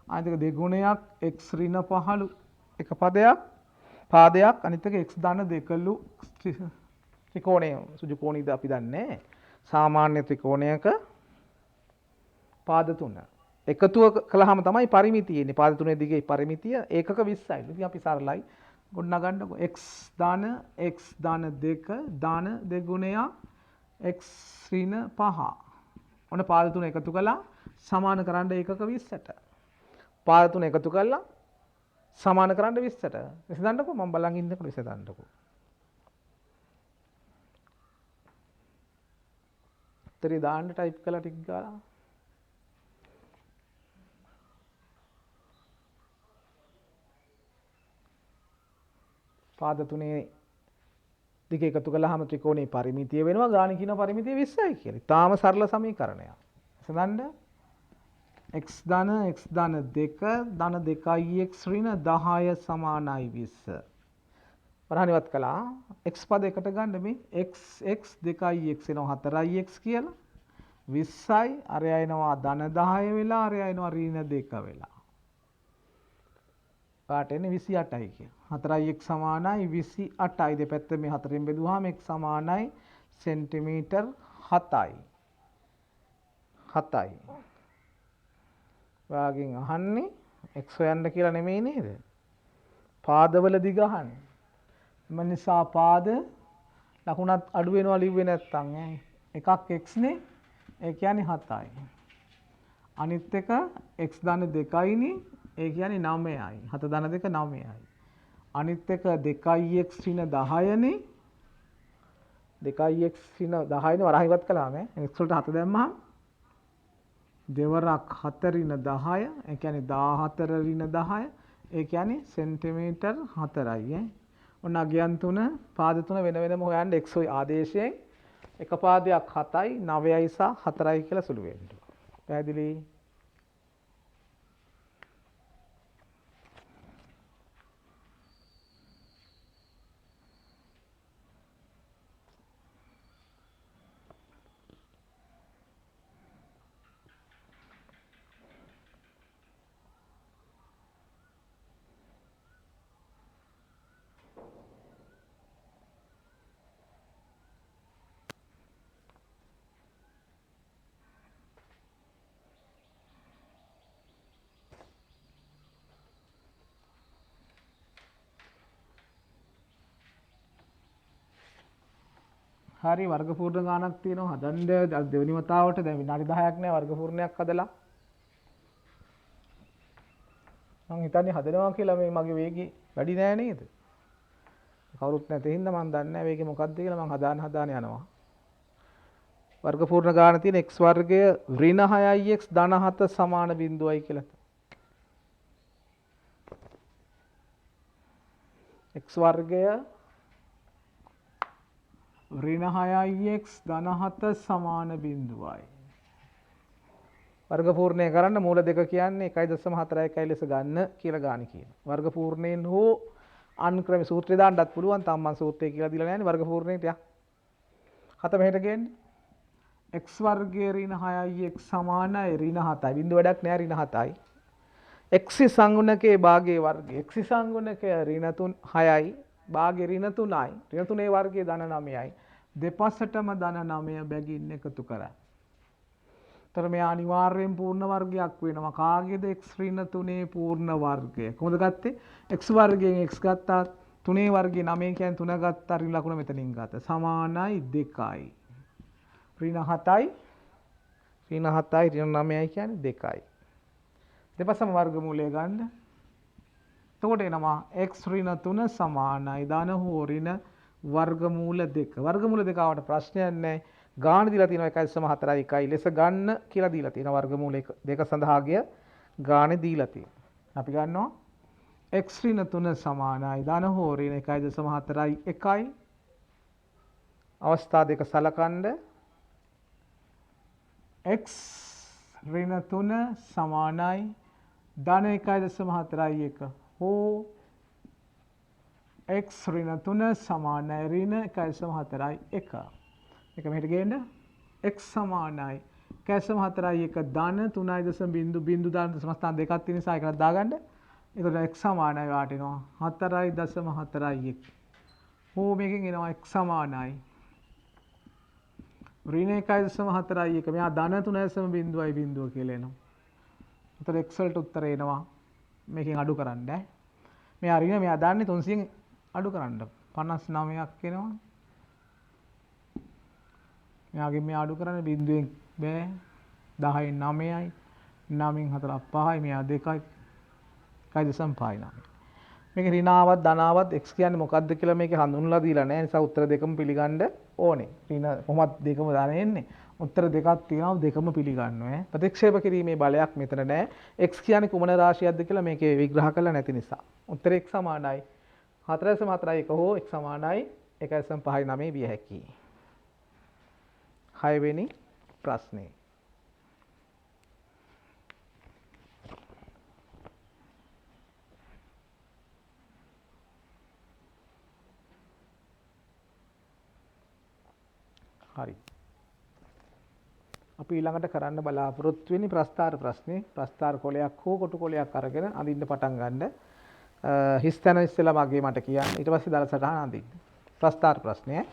අනිත් එක දෙගුණයක් x ඍණ 5 ලු. එක පදයක්. පාදයක් අනිත් එක x ධන දෙකලු ත්‍රිකෝණය සුජු කෝණීද අපි දන්නේ සාමාන්‍ය ත්‍රිකෝණයක පාද තුන එකතුව කළාම තමයි පරිමිතිය එන්නේ. පාද තුනේ දිගේ පරිමිතිය ඒකක 20යි. ඉතින් අපි සරලයි ගොඩනගන්නකො x ධන 2 ධන 2 ගුණයක් x ඍණ 5. ඔන්න පාද තුන එකතු කළා සමාන කරන්න ඒකක 20ට. පාද තුන එකතු කළා සමාන කරන්න 20ට. විසඳන්නකො මම බලන් ඉන්නකොට විසඳන්නකො. උත්තරේ දාන්න ටයිප් කළා ටික ගාලා. පාද තුනේ දිග එකතු කළාම ත්‍රිකෝණේ පරිමිතිය වෙනවා. ගාණ කියන පරිමිතිය 20යි කියලා. ඊටාම සරල සමීකරණයක්. විසඳන්න x ධන 2 ධන 2යි x ඍණ 10 සමානයි 20. පරහණිවත් කළා x පද එකට ගන්න මේ x 2යි x එනවා 4යි x කියලා 20යි අරයා එනවා ධන 10 වෙලා අරයා එනවා ඍණ 2 වෙලා. කාට එන්නේ 28යි කියලා. 4යි x සමානයි 28යි. දෙපැත්ත මේ 4ෙන් බෙදුවාම x සමානයි සෙන්ටිමීටර් 7යි. 7යි. ඔයාගෙන් අහන්නේ x හොයන්න කියලා නෙමෙයි නේද? පාදවල දිග අහන්නේ. එම නිසා පාද ලකුණත් අඩු වෙනවා ලිව්වේ නැත්තම් ඈ. එකක් x නේ. ඒ කියන්නේ 7යි. අනිත් එක x ධන 2යිනේ. ඒ කියන්නේ 9යි. 7 ධන 2 9යි. අනිත් එක 2යි x ඍණ 10නේ. 2යි x ඍණ 10නේ වරහිවත් කළාම x වලට 7 දැම්මහම දෙවරක් 4 ඍණ 10 ඒ කියන්නේ 14 ඍණ 10 ඒ කියන්නේ සෙන්ටිමීටර් 4යි ඈ. ඔන්න අගයන් තුන පාද තුන වෙන වෙනම හොයන්න x ආදේශයෙන් එක පාදයක් 7යි 9යි සහ 4යි කියලා සුළු වෙන්න. පැහැදිලි? හරි වර්ග පූර්ණ ගානක් තියෙනවා හදන්න දෙවෙනි වතාවට දැන් විනාඩි 10ක් නෑ වර්ග පූර්ණයක් හදලා මම හිතන්නේ හදනවා කියලා මේ මගේ වේගය වැඩි නෑ නේද කවුරුත් නැති හින්දා මම දන්නේ නෑ වේගය මොකක්ද කියලා මම හදාන යනවා වර්ග පූර්ණ ගාන තියෙන x වර්ගය ඍණ 6x ධන 7 සමාන බිඳුවයි කියලා x වර්ගය ඍණ 6x ධන 7 සමාන බිඳුවයි. වර්ග පූර්ණය කරන්න මූල දෙක කියන්නේ 1.41 ලෙස ගන්න කියලා ගාන කියනවා. වර්ග පූර්ණයෙන් හෝ අන්ක්‍රම සූත්‍රය දාන්නත් පුළුවන්. තාම මම සූත්‍රය කියලා දීලා නැහැ නේ වර්ග පූර්ණයට යක්. 7 මෙහෙට ගේන්නේ. x වර්ගය ඍණ 6x සමානයි ඍණ 7යි. බිඳුව වැඩක් නැහැ ඍණ 7යි. x සංගුණකයේ භාගයේ වර්ගය. x සංගුණකය ඍණ 6යි. භාගය ඍණ 3යි. ඍණ 3 වර්ගයේ ධන 9යි. දෙපසටම ධන 9 බැගින් එකතු කරා. ତර මේ අනිවාර්යෙන් පූර්ණ වර්ගයක් වෙනවා. කාගේද x ඍණ 3 පූර්ණ වර්ගය. කොහොමද ගත්තේ? x වර්ගයෙන් x ගත්තා 3 වර්ගයේ 9 කියන්නේ 3 ගත්තා ඍණ ලකුණ මෙතනින් ගත්තා. සමානයි 2යි. ඍණ 7යි ඍණ 7යි ඍණ 9යි කියන්නේ 2යි. දෙපසම වර්ගමූලය ගන්න. එතකොට එනවා x ඍණ 3 සමානයි ධන හෝ ඍණ වර්ගමූල 2. වර්ගමූල 2 ආවට ප්‍රශ්නයක් නැහැ. ගාණ දීලා තියෙනවා 1.41 1 ලෙස ගන්න කියලා දීලා තියෙනවා. වර්ගමූල 2 සඳහා ගිය ගාණ දීලා තියෙනවා. අපි ගන්නවා x ඍණ 3 සමානයි ධන හෝ ඍණ 1.41 1යි. අවස්ථා දෙක සලකන්න x ඍණ 3 සමානයි ධන 1.41 හෝ x ඍණ 3 සමානයි ඍණ 1.41 එක මෙහෙට ගේන්න x සමානයි 1.41 ධන 3.0 බිඳු ධන සමස්ථාන දෙකක් තියෙන නිසා එකකට දාගන්න එතකොට x සමානයි වාට එනවා 4.41. ඕ මේකෙන් එනවා x සමානයි ඍණ 1.41. මෙයා ධන 3.0 කියලා එනවා. එතකොට x වලට උත්තර එනවා මේකෙන් අඩු කරන්න. මෙයා ඍණ මෙයා දාන්නේ 300න් අඩු කරන්න 59ක් එනවා. මෙයාගෙන් මෙයා අඩු කරන්නේ බිඳුවෙන් බෑ 10න් 9යි 9න් 4 5යි මෙයා 2යි 1.59. මේක ඍණාවත් ධනාවත් x කියන්නේ මොකක්ද කියලා මේක හඳුන්වලා දීලා නැහැ. නිසා උත්තර දෙකම පිළිගන්න ඕනේ. ඍණ කොහොමද දෙකම දාන එන්නේ? උත්තර දෙකක් තියෙනවා දෙකම පිළිගන්න ඕනේ. ප්‍රතික්ෂේප කිරීමේ බලයක් මෙතන නැහැ. x කියන්නේ කුමන රාශියක්ද කියලා මේකේ විග්‍රහ කරලා නැති නිසා. උත්තරේ x සමානයි 4.41 හෝ x සමානයි 1.59 විය හැකියි. 6 වෙනි ප්‍රශ්නේ. හරි. අපි ඊළඟට කරන්න බලාපොරොත්තු වෙන්නේ ප්‍රස්තාර ප්‍රශ්නේ. ප්‍රස්තාර කොලයක් හෝ කොටු කොලයක් අරගෙන අඳින්න පටන් ගන්න. හිස් තැන ඉස්සෙල්ලා මගේ මට කියන්න. ඊට පස්සේ දල සටහන අඳින්න. ප්‍රස්තාර ප්‍රශ්නය.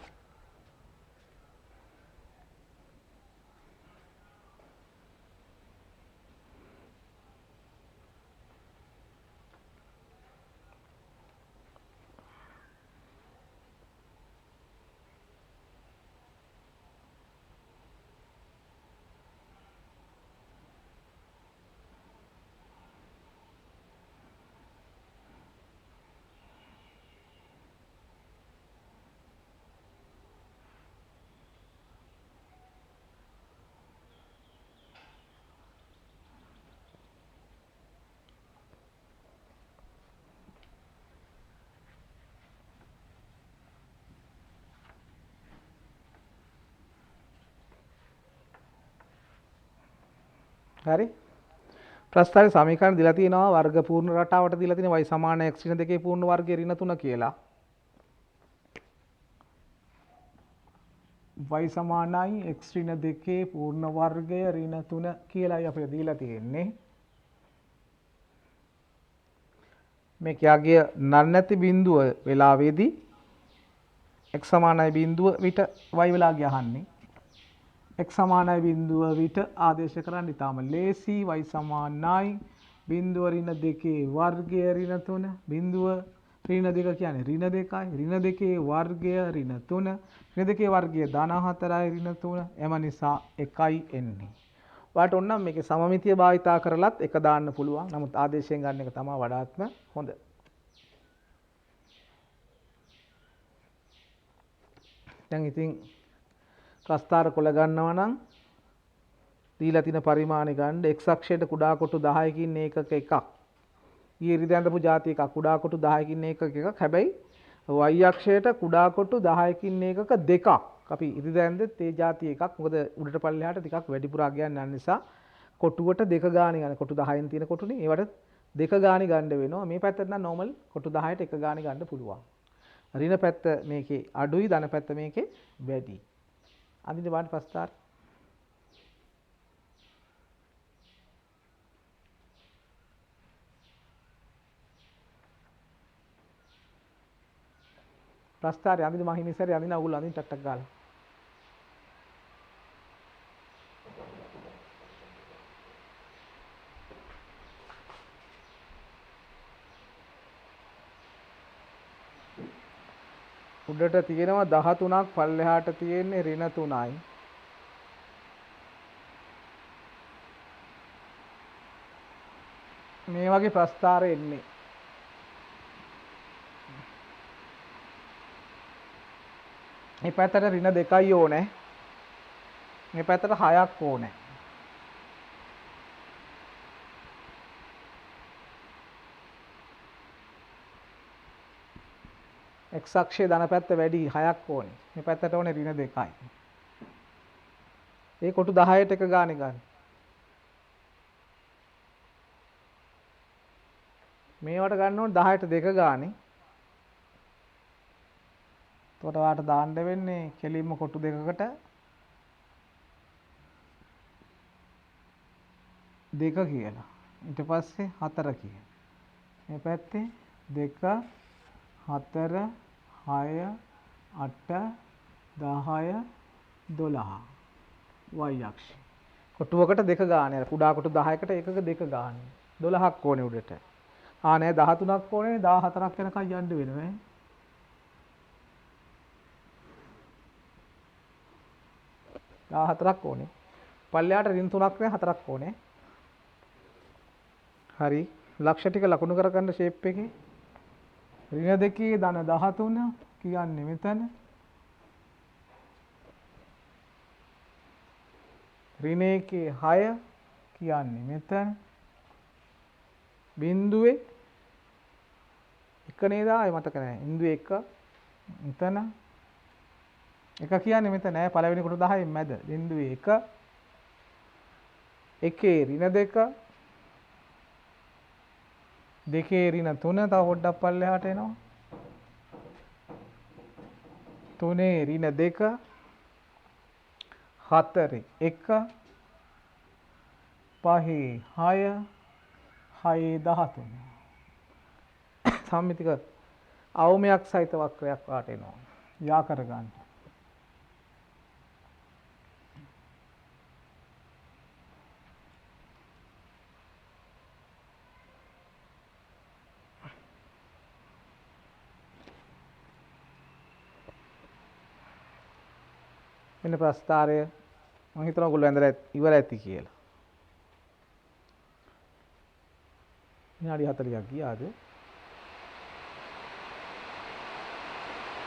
හරි. ප්‍රස්තාරයේ සමීකරණ දීලා තියෙනවා වර්ග පූර්ණ රටාවට දීලා තියෙනවා y සමාන x ඍණ 2 පූර්ණ වර්ගය ඍණ 3 කියලා. y සමානයි x ඍණ 2 පූර්ණ වර්ගය ඍණ 3 කියලායි අපිට දීලා තියෙන්නේ. මේක යාගේ නැති බිඳුව වෙලාවේදී x සමානයි බිඳුව විට y වෙලා ගියහන්නේ. x සමානයි බිඳුව විට ආදේශ කරන්න ඉතාම ලේසි. y සමානයි බිඳුව ඍණ 2 වර්ගය ඍණ 3 බිඳුව ඍණ 2 කියන්නේ ඍණ 2යි ඍණ 2 වර්ගය ඍණ 3 ඍණ 2 වර්ගය ධන 4යි ඍණ 3 එම නිසා 1යි එන්නේ. ඔයාලට ඕන නම් මේකේ සමමිතිය භාවිතා කරලත් එක දාන්න පුළුවන්. නමුත් ආදේශයෙන් ගන්න එක තමයි වඩාත්ම හොඳ. දැන් ඉතින් ප්‍රස්තාර කොළ ගන්නවා නම් දීලා තියෙන පරිමාණය ගන්න x අක්ෂයට කුඩා කොටු 10කින් ඒකක එකක්. ඊයේ ඉරිදා ඇඳපු ಜಾති එකක් කුඩා කොටු 10කින් ඒකක එකක්. හැබැයි y අක්ෂයට කුඩා කොටු 10කින් ඒකක දෙකක්. අපි ඉරිදා ඇඳෙත් ඒ ಜಾති එකක්. මොකද උඩට පල්ලෙහාට ටිකක් වැඩිපුර අගයන් යන නිසා කොටුවට දෙක ගානේ ගන්න. කොටු 10න් තියෙන කොටුනේ ඒවට දෙක ගානේ ගන්න වෙනවා. මේ පැත්තට නම් normal කොටු 10ට එක ගානේ ගන්න පුළුවන්. ඍණ පැත්ත මේකේ අඩුයි ධන පැත්ත මේකේ වැඩි. අඳින්න බලන්න ප්‍රස්තාර. ප්‍රස්තාරය අඳින්න මම හිමින් සැරේ අඳින්න ඕගොල්ලෝ අඳින්න ටක් ටක් ගාලා. උඩට තියෙනවා 13ක් පල්ලෙහාට තියෙන්නේ ඍණ 3යි. මේ වගේ ප්‍රස්තාර එන්නේ. මේ පැත්තට ඍණ 2යි ඕනේ. මේ පැත්තට 6ක් ඕනේ. x අක්ෂයේ ධන පැත්ත වැඩි 6ක් ඕනේ. මේ පැත්තට ඕනේ ඍණ 2යි. ඒ කොටු 10ට එක ගානේ ගන්න. මේවට ගන්න ඕනේ 10ට 2 ගානේ. එතකොට ඔයාලට දාන්න වෙන්නේ කෙලින්ම කොටු දෙකකට 2 කියලා. ඊට පස්සේ 4 කියලා. මේ පැත්තේ 2 4 6 8 10 12 y අක්ෂය. කොටුවකට 2 ගානේ. අර කුඩා කොටු 10කට එකක 2 ගානේ. 12ක් ඕනේ උඩට. නෑ 13ක් ඕනේ 14ක් යනකම් යන්න වෙනවා. 14ක් ඕනේ. පල්ලෙහාට ඍණ 3ක් නේ 4ක් ඕනේ. හරි. ලක්ෂ ටික ලකුණු කරගන්න ෂේප් එකේ. ඍණ 2 ධන 13 කියන්නේ මෙතන. ඍණ 1 6 කියන්නේ මෙතන. බිඳුවේ එක නේද ආයේ මතක නැහැ. බිඳුවේ 1 මෙතන. එක කියන්නේ මෙතන නෑ පළවෙනි කොට 10 මැද. බිඳුවේ 1 එකේ ඍණ 2 දෙකේ ඍණ 3 තව පොඩ්ඩක් පල්ලෙහාට එනවා. 3 ඍණ 2 4 1 5 6 6 13 සම්මිතික අවමයක් සහිත වක්‍රයක් වාට එනවා. යා කරගන්න. මෙන්න ප්‍රස්ථාරය මම හිතනවා ඔයගොල්ලෝ ඇඳලා ඉවර ඇති කියලා. විනාඩි 40ක් ගියාද?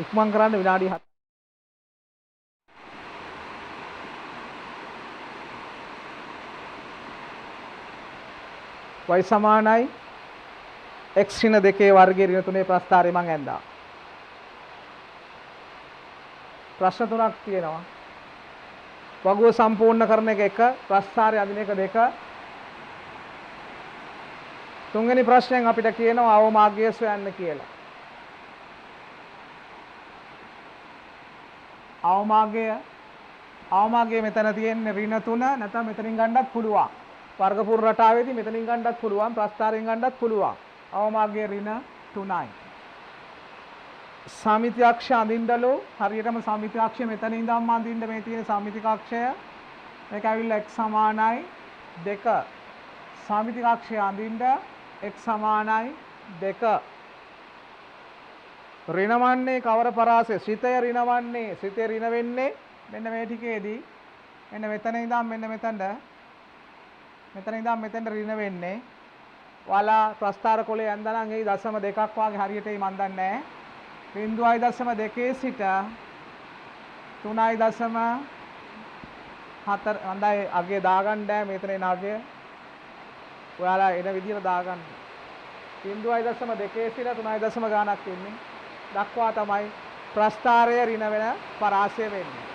ඉක්මන් කරන්න විනාඩි 7. y සමානයි x ඍණ 2 වර්ගයේ ඍණ 3 ප්‍රස්ථාරය මම ඇඳා. ප්‍රශ්න 3ක් තියෙනවා. වගුව සම්පූර්ණ කරන එක 1, ප්‍රස්ථාරය අඳින එක 2. තුන්වෙනි ප්‍රශ්නයෙන් අපිට කියනවා අවමාර්ගය සොයන්න කියලා. අවමාර්ගය මෙතන තියෙන්නේ ඍණ 3 නැත්නම් මෙතනින් ගන්නත් පුළුවන්. වර්ගපූර්ව රටාවේදී මෙතනින් ගන්නත් පුළුවන්, ප්‍රස්ථාරයෙන් ගන්නත් පුළුවන්. අවමාර්ගය ඍණ 3යි. සාමිති අක්ෂය අඳින්නලු හරියටම සාමිති අක්ෂය මෙතන ඉඳන්ම අඳින්න මේ තියෙන සාමිතික අක්ෂය. මේක ඇවිල්ලා x සමානයි 2. සාමිතික අක්ෂය අඳින්න x සමානයි 2. ඍණවන්නේ කවර පරාසය? ශ්‍රිතය ඍණවන්නේ. ශ්‍රිතය ඍණ වෙන්නේ මෙන්න මේ ටිකේදී. මෙන්න මෙතන ඉඳන් මෙන්න මෙතනට. මෙතන ඉඳන් මෙතනට ඍණ වෙන්නේ. ඔයාලා ප්‍රස්ථාර කොලේ ඇඳලා නම් ඒ දශම දෙකක් වාගේ හරියට මන් දන්නේ නැහැ. 0.2 සිට 3.4 හොඳයි අගේ දාගන්න බෑ මෙතන එන අගේ. ඔයාලා එන විදිහට දාගන්න. 0.2 සිට 3.0 ගානක් එන්නේ. දක්වා තමයි ප්‍රස්ථාරය ඍණ වෙන පරාසය වෙන්නේ.